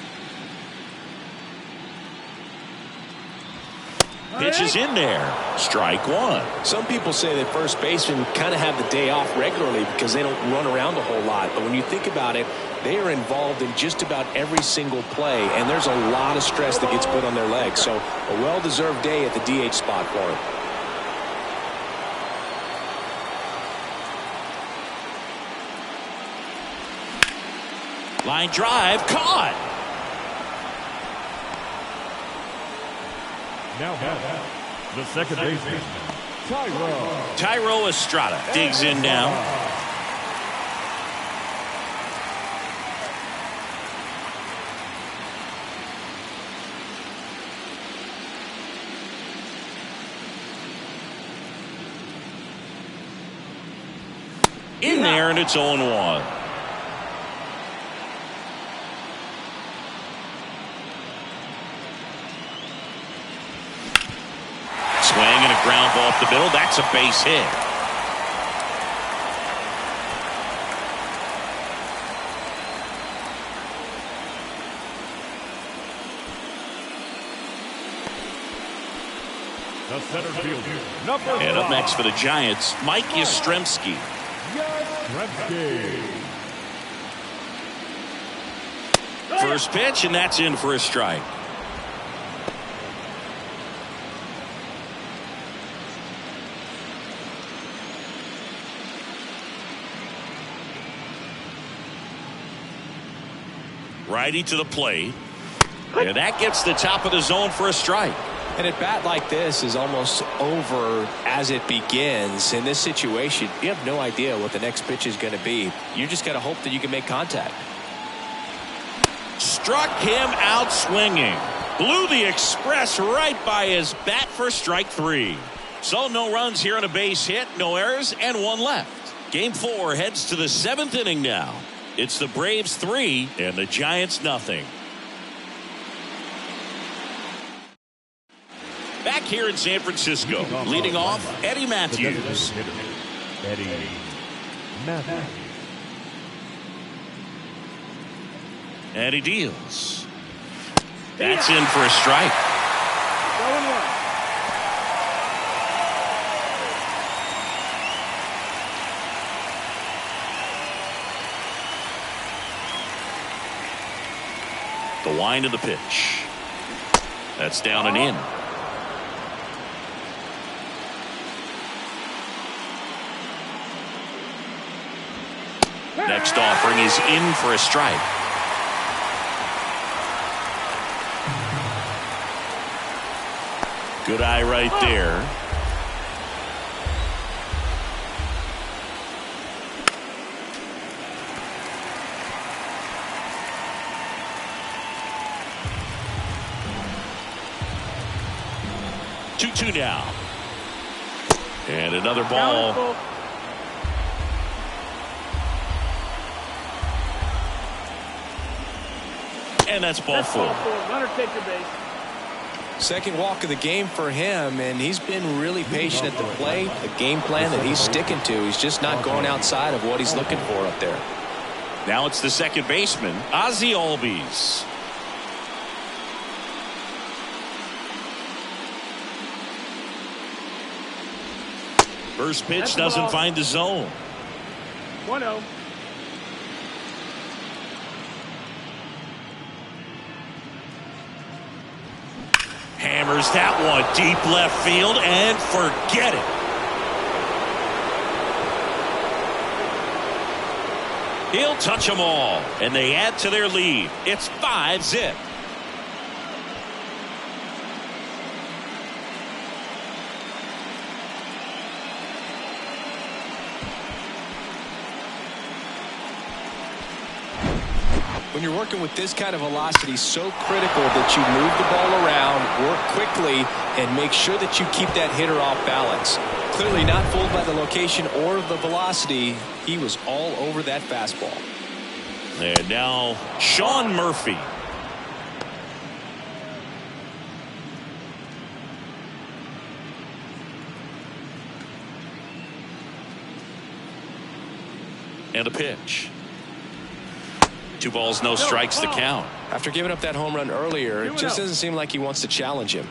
Speaker 2: Pitch is in there. Strike 1.
Speaker 3: Some people say that first basemen kind of have the day off regularly because they don't run around a whole lot. But when you think about it, they are involved in just about every single play, and there's a lot of stress that gets put on their legs. So a well-deserved day at the DH spot for him.
Speaker 2: Line drive, caught.
Speaker 5: Now back, the second baseman,
Speaker 2: Tyro Estrada digs in now. in there, and it's 0-1. Swing and a ground ball up the middle. That's a base hit.
Speaker 5: The center fielder,
Speaker 2: And up next for the Giants, Mike Yastrzemski. First pitch, and that's in for a strike. Righty to the plate. And that gets the top of the zone for a strike.
Speaker 3: And a bat like this is almost over as it begins. In this situation, you have no idea what the next pitch is going to be. You just got to hope that you can make contact.
Speaker 2: Struck him out swinging. Blew the express right by his bat for strike 3. So no runs here on a base hit, no errors, and 1 left. Game 4 heads to the 7th inning now. It's the Braves 3 and the Giants nothing. Back here in San Francisco, leading off, Eddie Matthews.
Speaker 5: Eddie Matthews.
Speaker 2: And he deals. That's in for a strike.
Speaker 6: 0-1.
Speaker 2: The wind of the pitch. That's down and in. Next offering is in for a strike. Good eye right there. Two now. And another ball. And that's ball 4.
Speaker 6: Runner take your base.
Speaker 3: Second walk of the game for him, and he's been really patient at the plate. A game plan that he's sticking to. He's just not going outside of what he's looking for up there.
Speaker 2: Now it's the second baseman, Ozzie Albies. First pitch doesn't find the zone.
Speaker 6: 1-0.
Speaker 2: Hammers that one deep left field and forget it. He'll touch them all, and they add to their lead. It's 5-0.
Speaker 3: When you're working with this kind of velocity, so critical that you move the ball around, work quickly, and make sure that you keep that hitter off balance. Clearly not fooled by the location or the velocity. He was all over that fastball.
Speaker 2: And now Sean Murphy. And a pitch. 2 balls, no strikes to count.
Speaker 3: After giving up that home run earlier, it just doesn't seem like he wants to challenge him.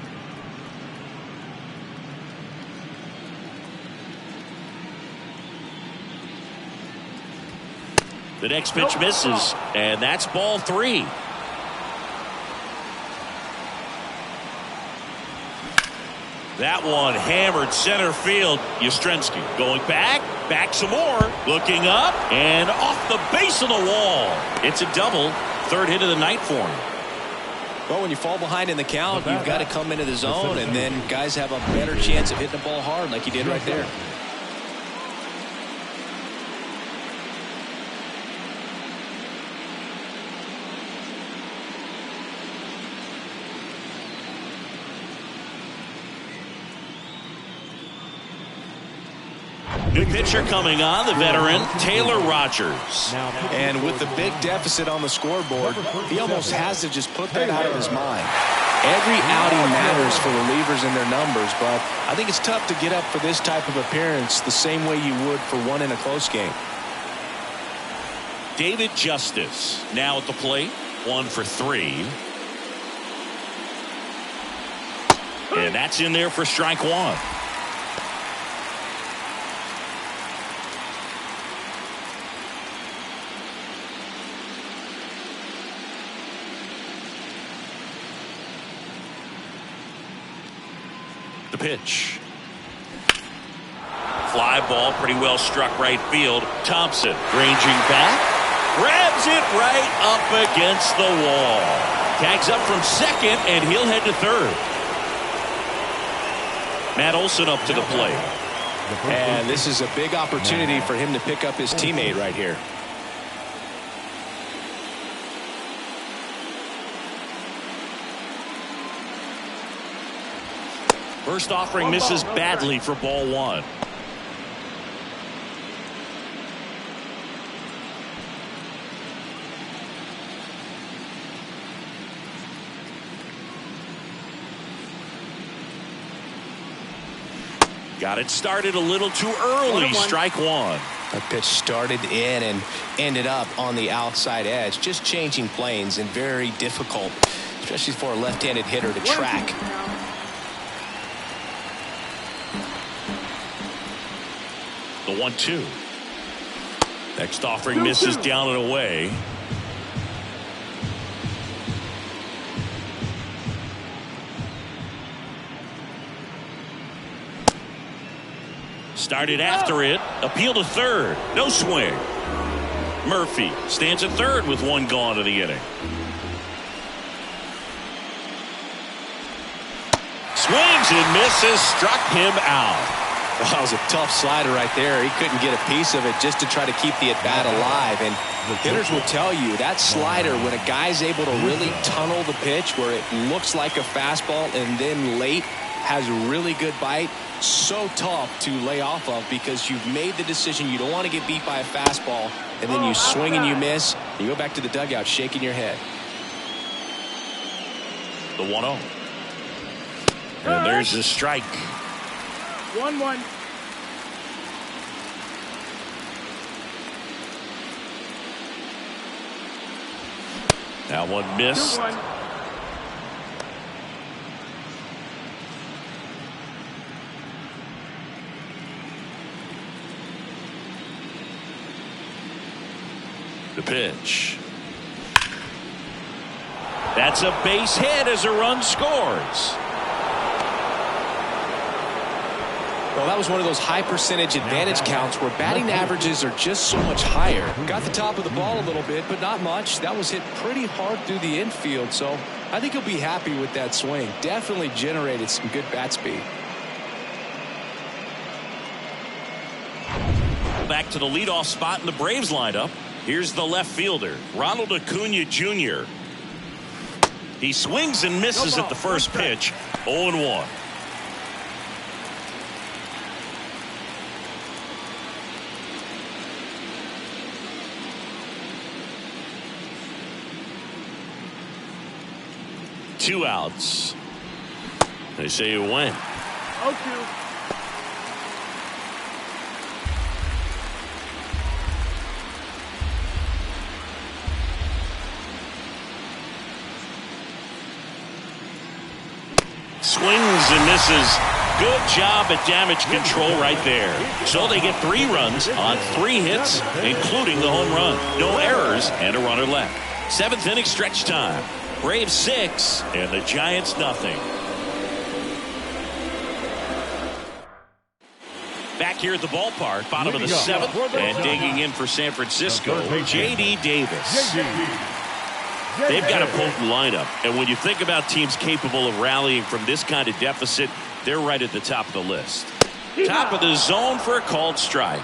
Speaker 2: The next pitch misses, and that's ball 3. That one hammered center field. Yastrzemski going back some more, looking up, and off the base of the wall. It's a double, 3rd hit of the night for him.
Speaker 3: Well, when you fall behind in the count, you've got to come into the zone, and then guys have a better chance of hitting the ball hard like he did right there.
Speaker 2: New pitcher coming on, the veteran Taylor Rogers.
Speaker 3: And with the big deficit on the scoreboard, he almost has to just put that out of his mind. Every outing matters for relievers and their numbers, but I think it's tough to get up for this type of appearance the same way you would for one in a close game.
Speaker 2: David Justice now at the plate, 1 for 3. And that's in there for strike 1. The pitch. Fly ball, pretty well struck right field. Thompson ranging back, grabs it right up against the wall. Tags up from second, and he'll head to third. Matt Olson up to the plate.
Speaker 3: And this is a big opportunity for him to pick up his teammate right here.
Speaker 2: First offering misses badly for ball 1. Got it started a little too early. Strike 1.
Speaker 3: That pitch started in and ended up on the outside edge. Just changing planes and very difficult, especially for a left-handed hitter to track.
Speaker 2: The 1-2. Next offering misses down and away. Started after it. Appeal to third. No swing. Murphy stands at third with 1 gone to the inning. Swings and misses. Struck him out.
Speaker 3: Well, that was a tough slider right there. He couldn't get a piece of it just to try to keep the at-bat alive. And hitters will tell you that slider, when a guy's able to really tunnel the pitch where it looks like a fastball and then late has a really good bite, so tough to lay off of because you've made the decision you don't want to get beat by a fastball, and then you swing and you miss. You go back to the dugout shaking your head.
Speaker 2: The 1-0. And there's a strike.
Speaker 6: 1-1.
Speaker 2: Now one missed.
Speaker 6: 2-1.
Speaker 2: The pitch. That's a base hit as a run scores.
Speaker 3: Well, that was one of those high percentage advantage counts where batting averages are just so much higher. Got the top of the ball a little bit, but not much. That was hit pretty hard through the infield, so I think he'll be happy with that swing. Definitely generated some good bat speed.
Speaker 2: Back to the leadoff spot in the Braves lineup. Here's the left fielder, Ronald Acuna Jr. He swings and misses at the first pitch. 0-1. Two outs. They say you win.
Speaker 6: 0-2.
Speaker 2: Swings and misses. Good job at damage control right there. So they get 3 runs on 3 hits, including the home run. No errors and a runner left. 7th inning stretch time. Braves 6 and the Giants nothing. Back here at the ballpark, bottom of the 7th, and digging in for San Francisco, J.D. Davis. They've got a potent lineup, and when you think about teams capable of rallying from this kind of deficit, they're right at the top of the list. Top of the zone for a called strike.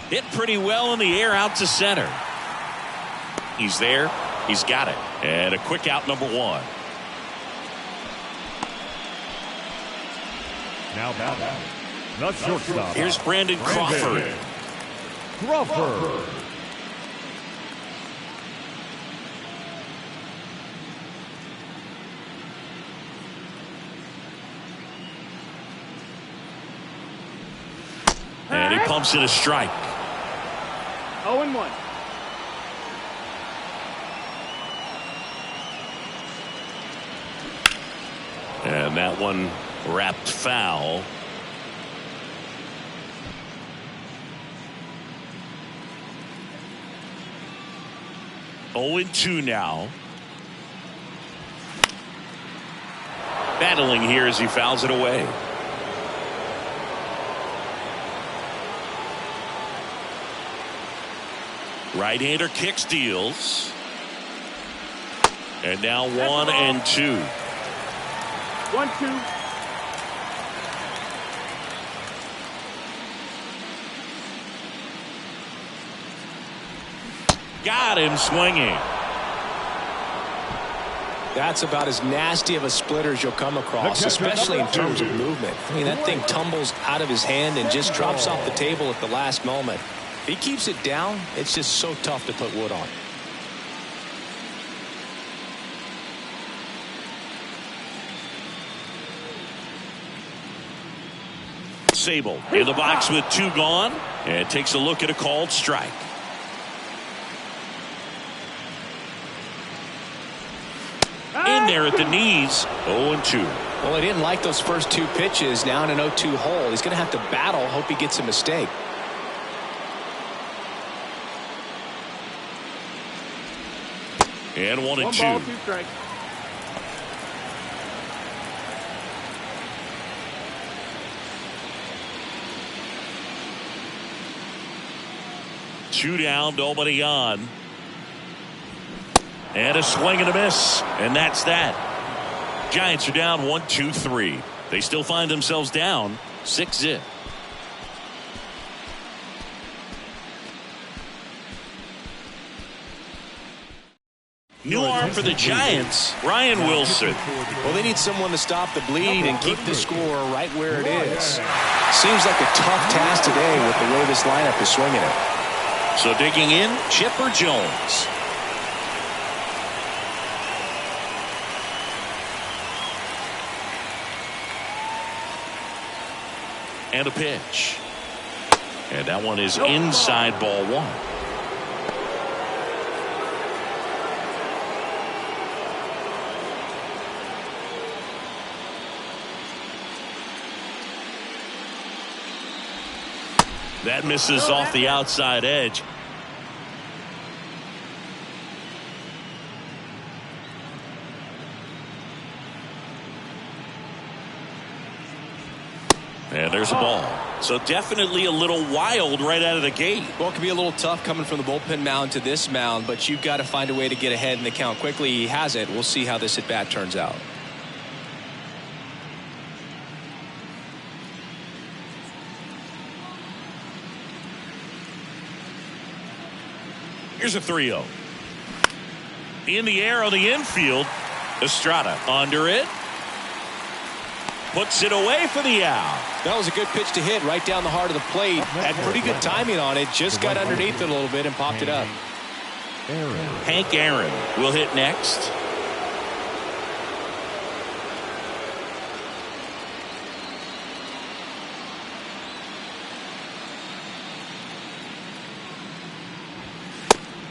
Speaker 2: Hit pretty well in the air out to center. He's there, He's got it. And a quick out, number 1.
Speaker 5: Now batting, the shortstop.
Speaker 2: Here's Brandon Crawford.
Speaker 5: Crawford.
Speaker 2: And he pumps it a strike.
Speaker 6: 0-1.
Speaker 2: And that one wrapped foul. Oh, 2 now. Battling here as he fouls it away. Right-hander kick steals. And now 1-2.
Speaker 6: 1-2.
Speaker 2: Got him swinging.
Speaker 3: That's about as nasty of a splitter as you'll come across, especially in terms of movement. I mean, that thing tumbles out of his hand and just drops off the table at the last moment. If he keeps it down, it's just so tough to put wood on.
Speaker 2: Sable in the box with 2 gone, and takes a look at a called strike. In there at the knees. 0-2.
Speaker 3: Well, he didn't like those first 2 pitches. Now in an 0-2 hole, he's going to have to battle. Hope he gets a mistake.
Speaker 2: And 1-2.
Speaker 6: 1 ball, 2 strikes.
Speaker 2: Two down, nobody on. And a swing and a miss. And that's that. Giants are down 1-2-3. They still find themselves down 6-0. New arm for the Giants, Ryan Wilson.
Speaker 3: Well, they need someone to stop the bleed and keep the score right where it is. Seems like a tough task today with the way this lineup is swinging it.
Speaker 2: So digging in, Chipper Jones. And a pitch. And that one is inside, ball 1. That misses off the outside edge. And there's a ball. So definitely a little wild right out of the gate.
Speaker 3: Well, it can be a little tough coming from the bullpen mound to this mound, but you've got to find a way to get ahead in the count quickly. He has it. We'll see how this at bat turns out.
Speaker 2: Here's a 3-0. In the air on the infield. Estrada under it. Puts it away for the out.
Speaker 3: That was a good pitch to hit right down the heart of the plate. Had pretty good timing on it. Just got underneath it a little bit and popped it up.
Speaker 2: Hank Aaron will hit next.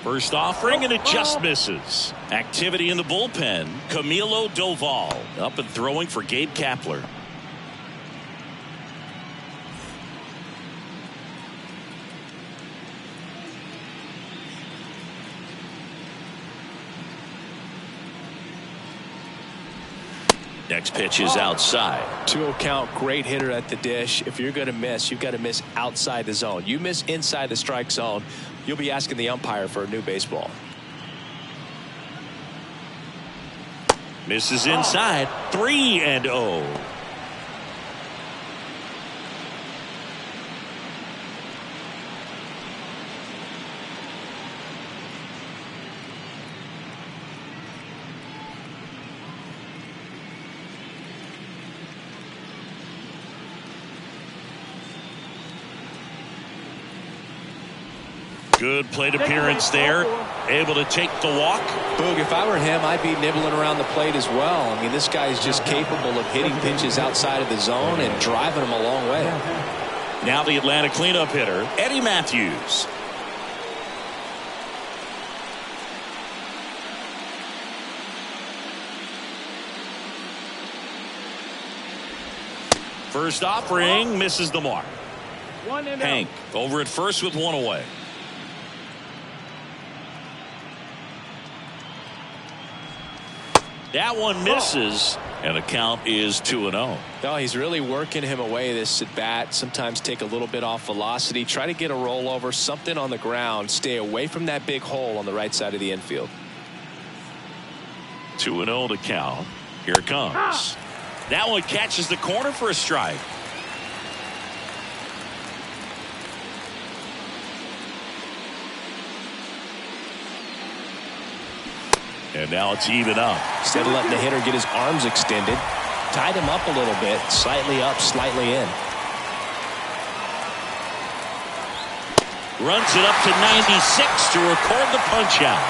Speaker 2: First offering, and it just misses. Activity in the bullpen. Camilo Doval up and throwing for Gabe Kapler. Next pitch is outside.
Speaker 3: 2-0 count, great hitter at the dish. If you're going to miss, you've got to miss outside the zone. You miss inside the strike zone, you'll be asking the umpire for a new baseball.
Speaker 2: Misses inside. 3-0. Good plate appearance there. Able to take the walk.
Speaker 3: Boog, if I were him, I'd be nibbling around the plate as well. I mean, this guy is just capable of hitting pitches outside of the zone and driving them a long way.
Speaker 2: Now the Atlanta cleanup hitter, Eddie Matthews. First offering misses the mark. Hank over at first with one away. That one misses, and the count is 2-0.
Speaker 3: No, he's really working him away this at bat. Sometimes take a little bit off velocity, try to get a rollover, something on the ground, stay away from that big hole on the right side of the infield.
Speaker 2: 2-0 to count. Here it comes. That one catches the corner for a strike. And now it's even up.
Speaker 3: Instead of letting the hitter get his arms extended, tied him up a little bit, slightly up, slightly in.
Speaker 2: Runs it up to 96 to record the punch out.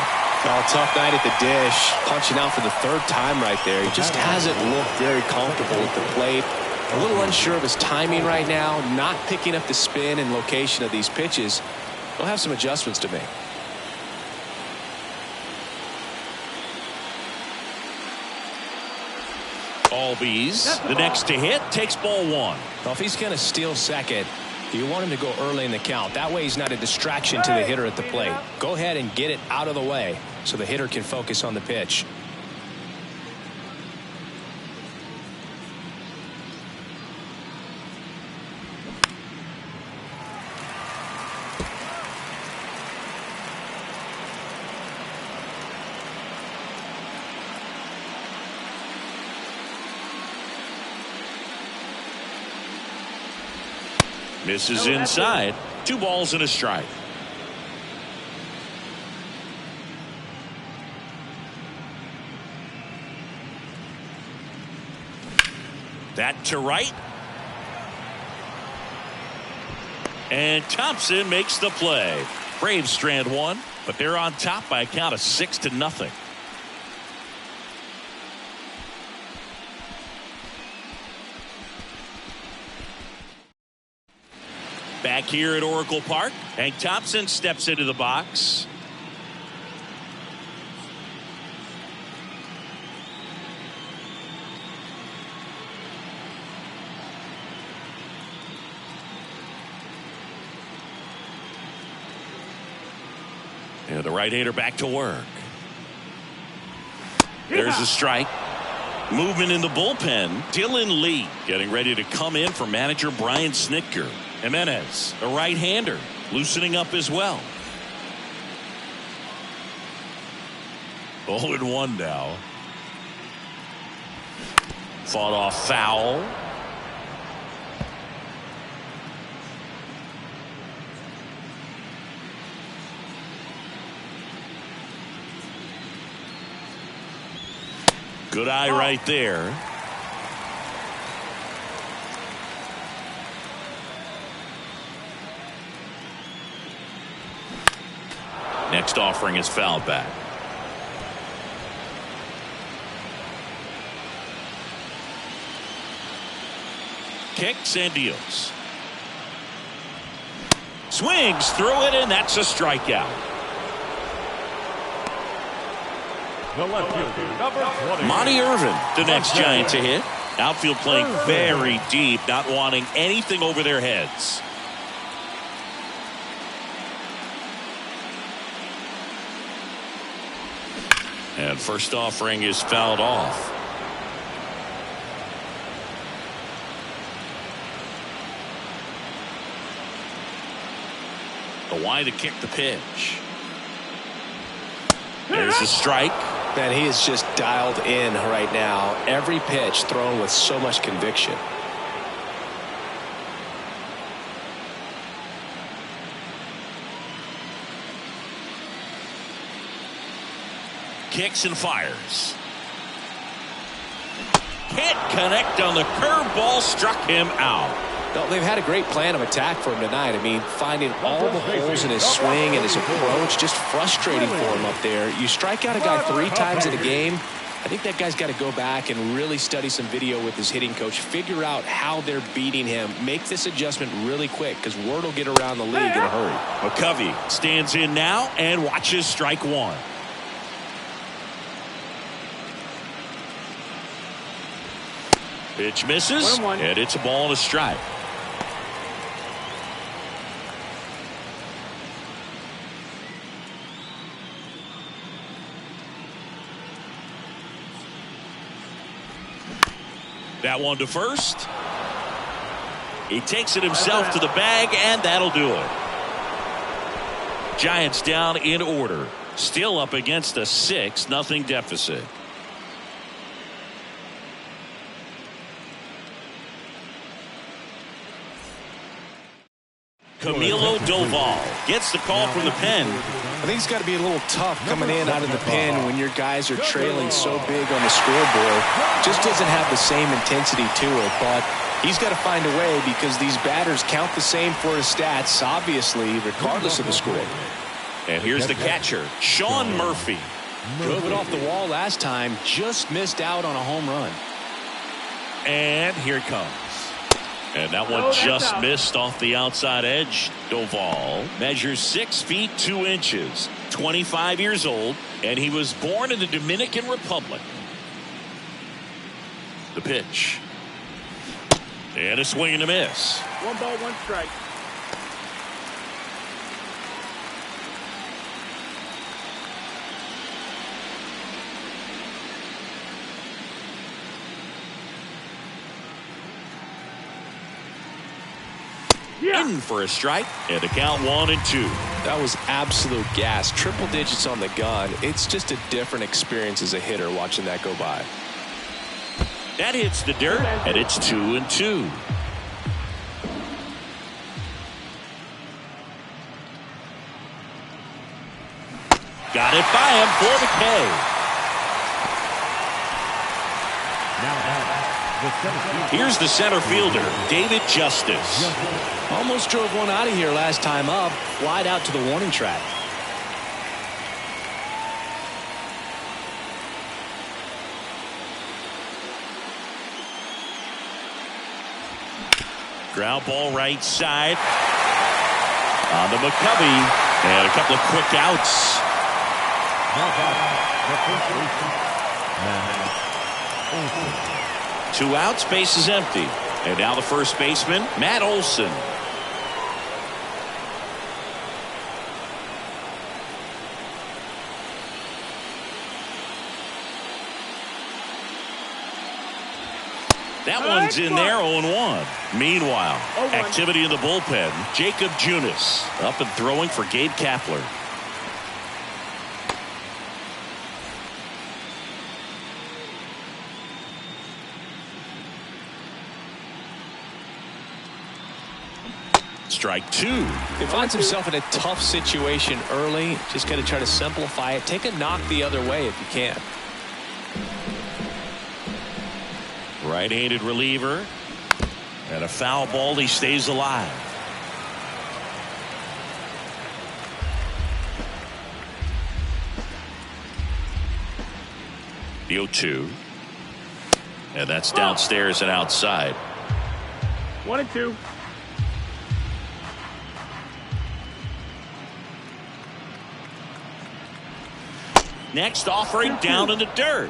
Speaker 3: Oh, tough night at the dish. Punching out for the third time right there. He just hasn't looked very comfortable at the plate. A little unsure of his timing right now. Not picking up the spin and location of these pitches. He'll have some adjustments to make.
Speaker 2: Albies, the next to hit, takes ball one.
Speaker 3: Well, if he's going to steal second, you want him to go early in the count. That way he's not a distraction to the hitter at the plate. Go ahead and get it out of the way so the hitter can focus on the pitch.
Speaker 2: Misses inside. 2 balls and a strike. That to right. And Thompson makes the play. Braves strand one, but they're on top by a count of 6-0. Back here at Oracle Park, Hank Thompson steps into the box. And the right-hander back to work. There's a strike. Movement in the bullpen. Dylan Lee getting ready to come in for manager Brian Snitker. Jimenez, a right-hander, loosening up as well. 0-1 now. Fought off foul. Good eye right there. Next offering is fouled back. Kicks and deals. Swings through it, and that's a strikeout.
Speaker 5: The left fielder, number 20.
Speaker 2: Monty Irvin, the next Giant to hit. Outfield playing very deep, not wanting anything over their heads. And first offering is fouled off. The wide to kick the pitch. There's a strike.
Speaker 3: Man, he is just dialed in right now. Every pitch thrown with so much conviction.
Speaker 2: Kicks and fires. Can't connect on the curveball, struck him out.
Speaker 3: No, they've had a great plan of attack for him tonight. I mean, finding all the holes in his swing and his approach, just frustrating for him up there. You strike out a guy 3 times in a game, I think that guy's got to go back and really study some video with his hitting coach, figure out how they're beating him, make this adjustment really quick because word will get around the league in a hurry.
Speaker 2: McCovey stands in now and watches strike 1. Pitch misses, and it's a ball and a strike. That one to first. He takes it himself to the bag, and that'll do it. Giants down in order. Still up against a 6-0 deficit. Camilo Doval gets the call from the pen.
Speaker 3: I think it's got to be a little tough coming in out of the pen when your guys are trailing so big on the scoreboard. Just doesn't have the same intensity to it, but he's got to find a way because these batters count the same for his stats, obviously, regardless of the score.
Speaker 2: And here's the catcher, Sean Murphy.
Speaker 3: Drove it off the wall last time, just missed out on a home run.
Speaker 2: And here it comes. And that one just missed off the outside edge. Doval measures 6 feet 2 inches, 25 years old, and he was born in the Dominican Republic. The pitch. And a swing and a miss.
Speaker 6: 1 ball, 1 strike.
Speaker 2: In for a strike, and the count 1-2.
Speaker 3: That was absolute gas. Triple digits on the gun. It's just a different experience as a hitter watching that go by.
Speaker 2: That hits the dirt, and it's 2-2. Got it by him for the K. Here's the center fielder, David Justice.
Speaker 3: Almost drove one out of here last time up. Wide out to the warning track.
Speaker 2: Ground ball right side. On to McCovey. And a couple of quick outs. 2 outs, base is empty. And now the first baseman, Matt Olson. That one's in there, 0-1. Meanwhile, activity in the bullpen. Jacob Junis up and throwing for Gabe Kapler. Strike 2.
Speaker 3: He finds himself in a tough situation early. Just got to try to simplify it. Take a knock the other way if you can.
Speaker 2: Right-handed reliever. And a foul ball. He stays alive. The 0-2. And that's downstairs and outside.
Speaker 6: 1-2.
Speaker 2: Next offering down in the dirt.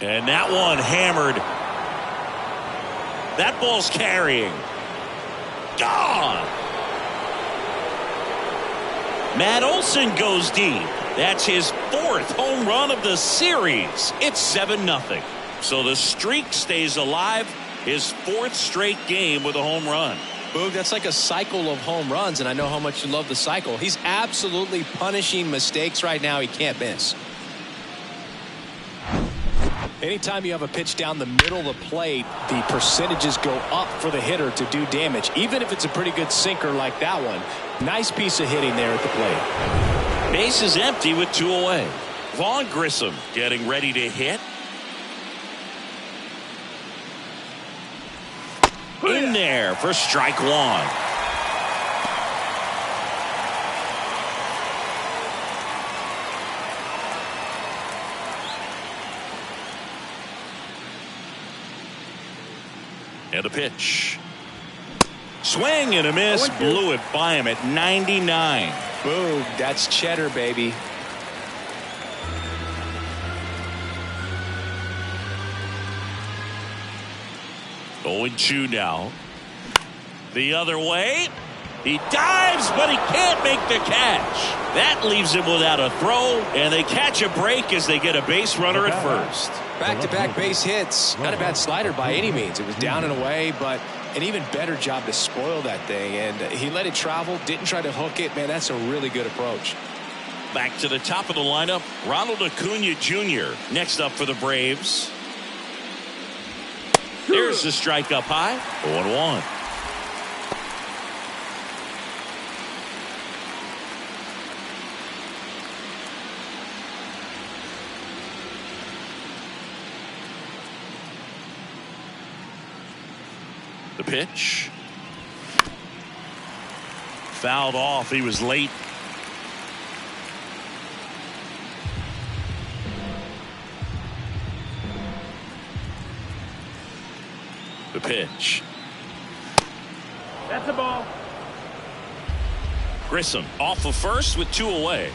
Speaker 2: And that one hammered. That ball's carrying. Gone. Matt Olson goes deep. That's his 4th home run of the series. It's 7-0. So the streak stays alive. His 4th straight game with a home run.
Speaker 3: Boog, that's like a cycle of home runs, and I know how much you love the cycle. He's absolutely punishing mistakes right now he can't miss. Anytime you have a pitch down the middle of the plate, the percentages go up for the hitter to do damage, even if it's a pretty good sinker like that one. Nice piece of hitting there at the plate.
Speaker 2: Base is empty with 2 away. Vaughn Grissom getting ready to hit. In there for strike 1. And a pitch. Swing and a miss. Blew it by him at 99.
Speaker 3: Boom. That's cheddar, baby.
Speaker 2: Going 2 now. The other way. He dives, but he can't make the catch. That leaves him without a throw, and they catch a break as they get a base runner at first.
Speaker 3: Back-to-back base hits. Not a bad slider by any means. It was down and away, but an even better job to spoil that thing. And he let it travel, didn't try to hook it. Man, that's a really good approach.
Speaker 2: Back to the top of the lineup, Ronald Acuna Jr. next up for the Braves. There's the strike up high. 0-1. The pitch. Fouled off. He was late. The pitch.
Speaker 6: That's a ball.
Speaker 2: Grissom off of first with 2 away.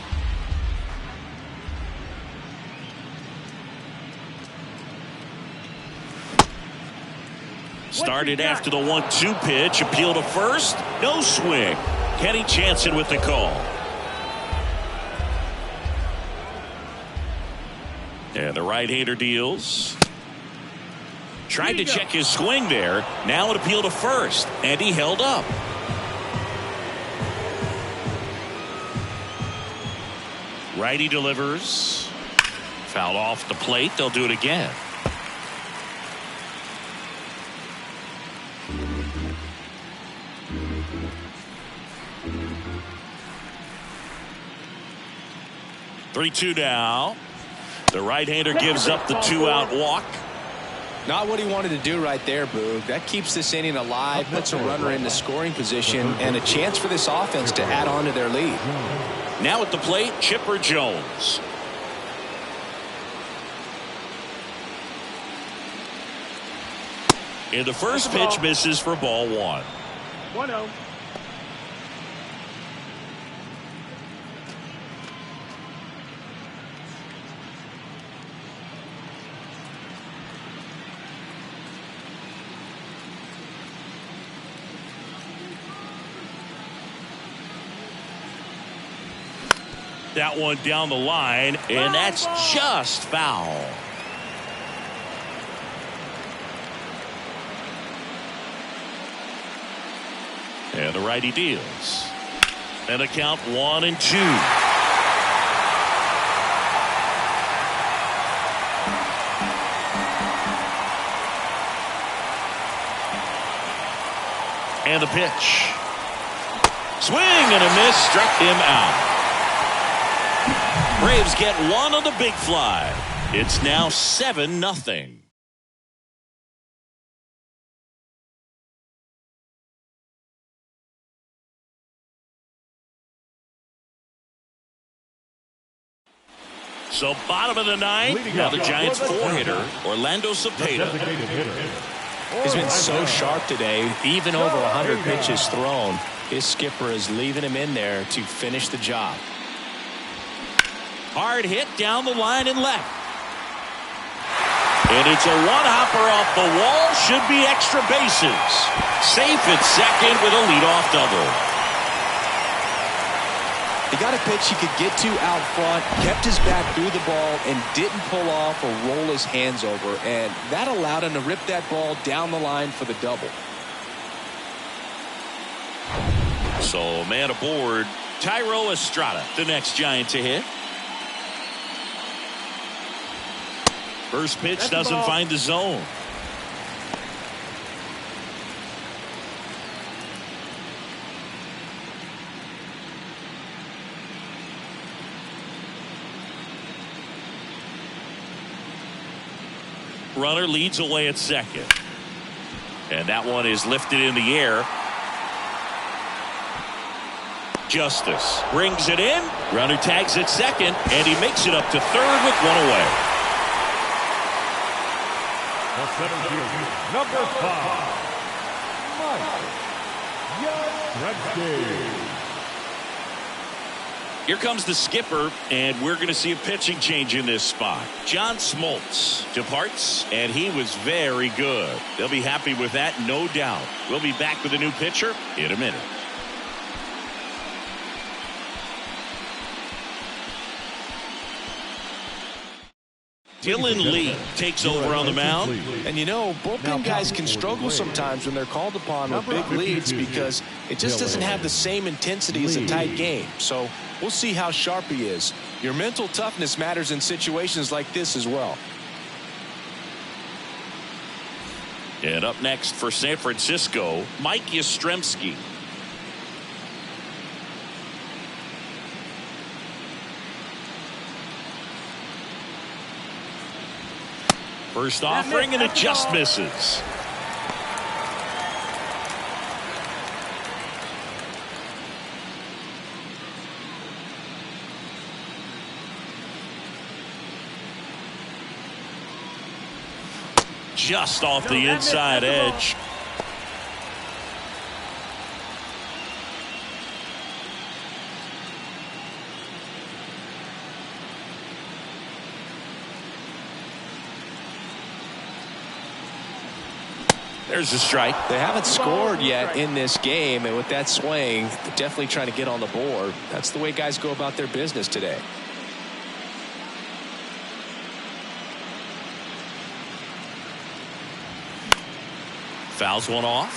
Speaker 2: Started after the 1-2 pitch. Appeal to first. No swing. Kenny Jansen with the call. And the right-hander deals. Tried to check his swing there. Now an appeal to first. And he held up. Righty delivers. Fouled off the plate. They'll do it again. Three-two now. The right-hander gives up the 2-out walk.
Speaker 3: Not what he wanted to do right there, Boog. That keeps this inning alive, puts a runner in the scoring position, and a chance for this offense to add on to their lead.
Speaker 2: Now at the plate, Chipper Jones. And the first pitch misses for ball 1.
Speaker 6: 1-0.
Speaker 2: That one down the line, and that's just foul. And the righty deals. And a count 1-2. And the pitch. Swing and a miss, struck him out. Braves get one on the big fly. It's now 7-0. So bottom of the ninth. Now the Giants 4-hitter, Orlando Cepeda.
Speaker 3: He's been so sharp today, even over 100 pitches thrown. His skipper is leaving him in there to finish the job.
Speaker 2: Hard hit down the line and left. And it's a one-hopper off the wall. Should be extra bases. Safe at second with a leadoff double.
Speaker 3: He got a pitch he could get to out front, kept his back through the ball, and didn't pull off or roll his hands over. And that allowed him to rip that ball down the line for the double.
Speaker 2: So man aboard, Tyro Estrada, the next Giant to hit. First pitch doesn't find the zone. Runner leads away at second. And that one is lifted in the air. Justice brings it in. Runner tags at second, and he makes it up to third with one away.
Speaker 5: The center fielder, number 5, Mike Yastrzemski.
Speaker 2: Here comes the skipper, and we're going to see a pitching change in this spot. John Smoltz departs, and he was very good. They'll be happy with that, no doubt. We'll be back with a new pitcher in a minute. Dylan Lee takes over on the mound.
Speaker 3: And you know, bullpen guys can struggle sometimes when they're called upon with big leads because it just doesn't have the same intensity as a tight game. So we'll see how sharp he is. Your mental toughness matters in situations like this as well.
Speaker 2: And up next for San Francisco, Mike Yastrzemski. First offering, and it just misses. Just off the inside edge. There's a strike.
Speaker 3: They haven't scored yet in this game, and with that swing, they're definitely trying to get on the board. That's the way guys go about their business today.
Speaker 2: Fouls one off.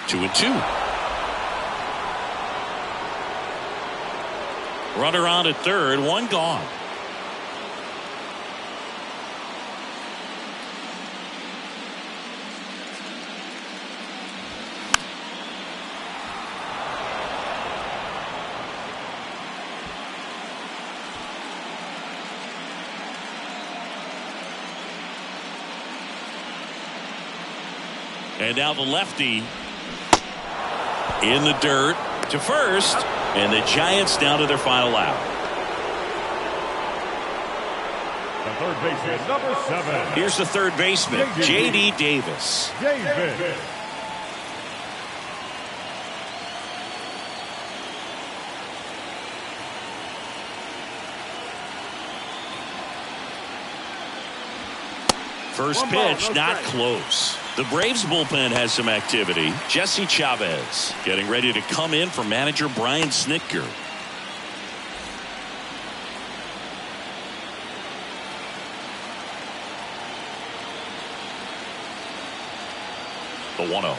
Speaker 2: 2-2. Runner on at third, one gone. And now the lefty in the dirt to first, and the Giants down to their final out.
Speaker 5: The third baseman, number 7.
Speaker 2: Here's the third baseman, J.D. Davis.
Speaker 5: Davis.
Speaker 2: First pitch, not close. The Braves bullpen has some activity. Jesse Chavez getting ready to come in for manager Brian Snitker. The 1-0.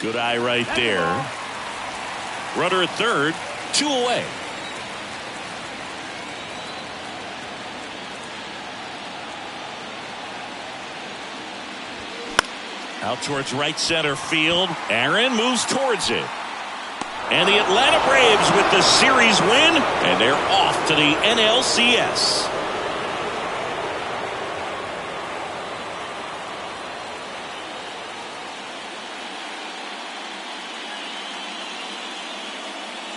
Speaker 2: Good eye right there. Runner at third, 2 away. Out towards right center field. Aaron moves towards it. And the Atlanta Braves with the series win, and they're off to the NLCS.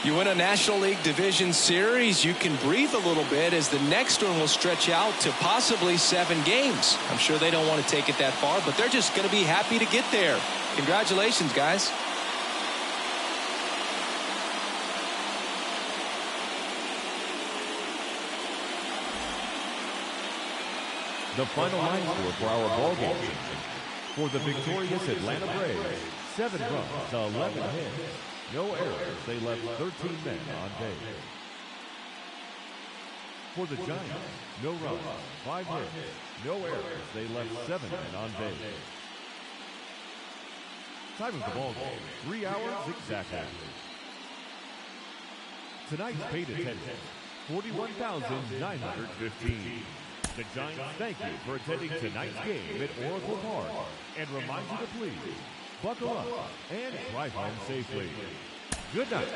Speaker 3: You win a National League Division Series, you can breathe a little bit as the next one will stretch out to possibly 7 games. I'm sure they don't want to take it that far, but they're just going to be happy to get there. Congratulations, guys.
Speaker 5: The final line score for our ball game. For the victorious Atlanta Braves, 7 runs, 11 hits. No errors, they left 13 men on base. For the Giants, no runs, 5 hits, no errors, they left 7 men on base. Time of the ball game, 3 hours exactly. Tonight's paid attendance, 41,915. The Giants thank you for attending tonight's game at Oracle Park and remind you to please buckle up and drive home safely. Good night.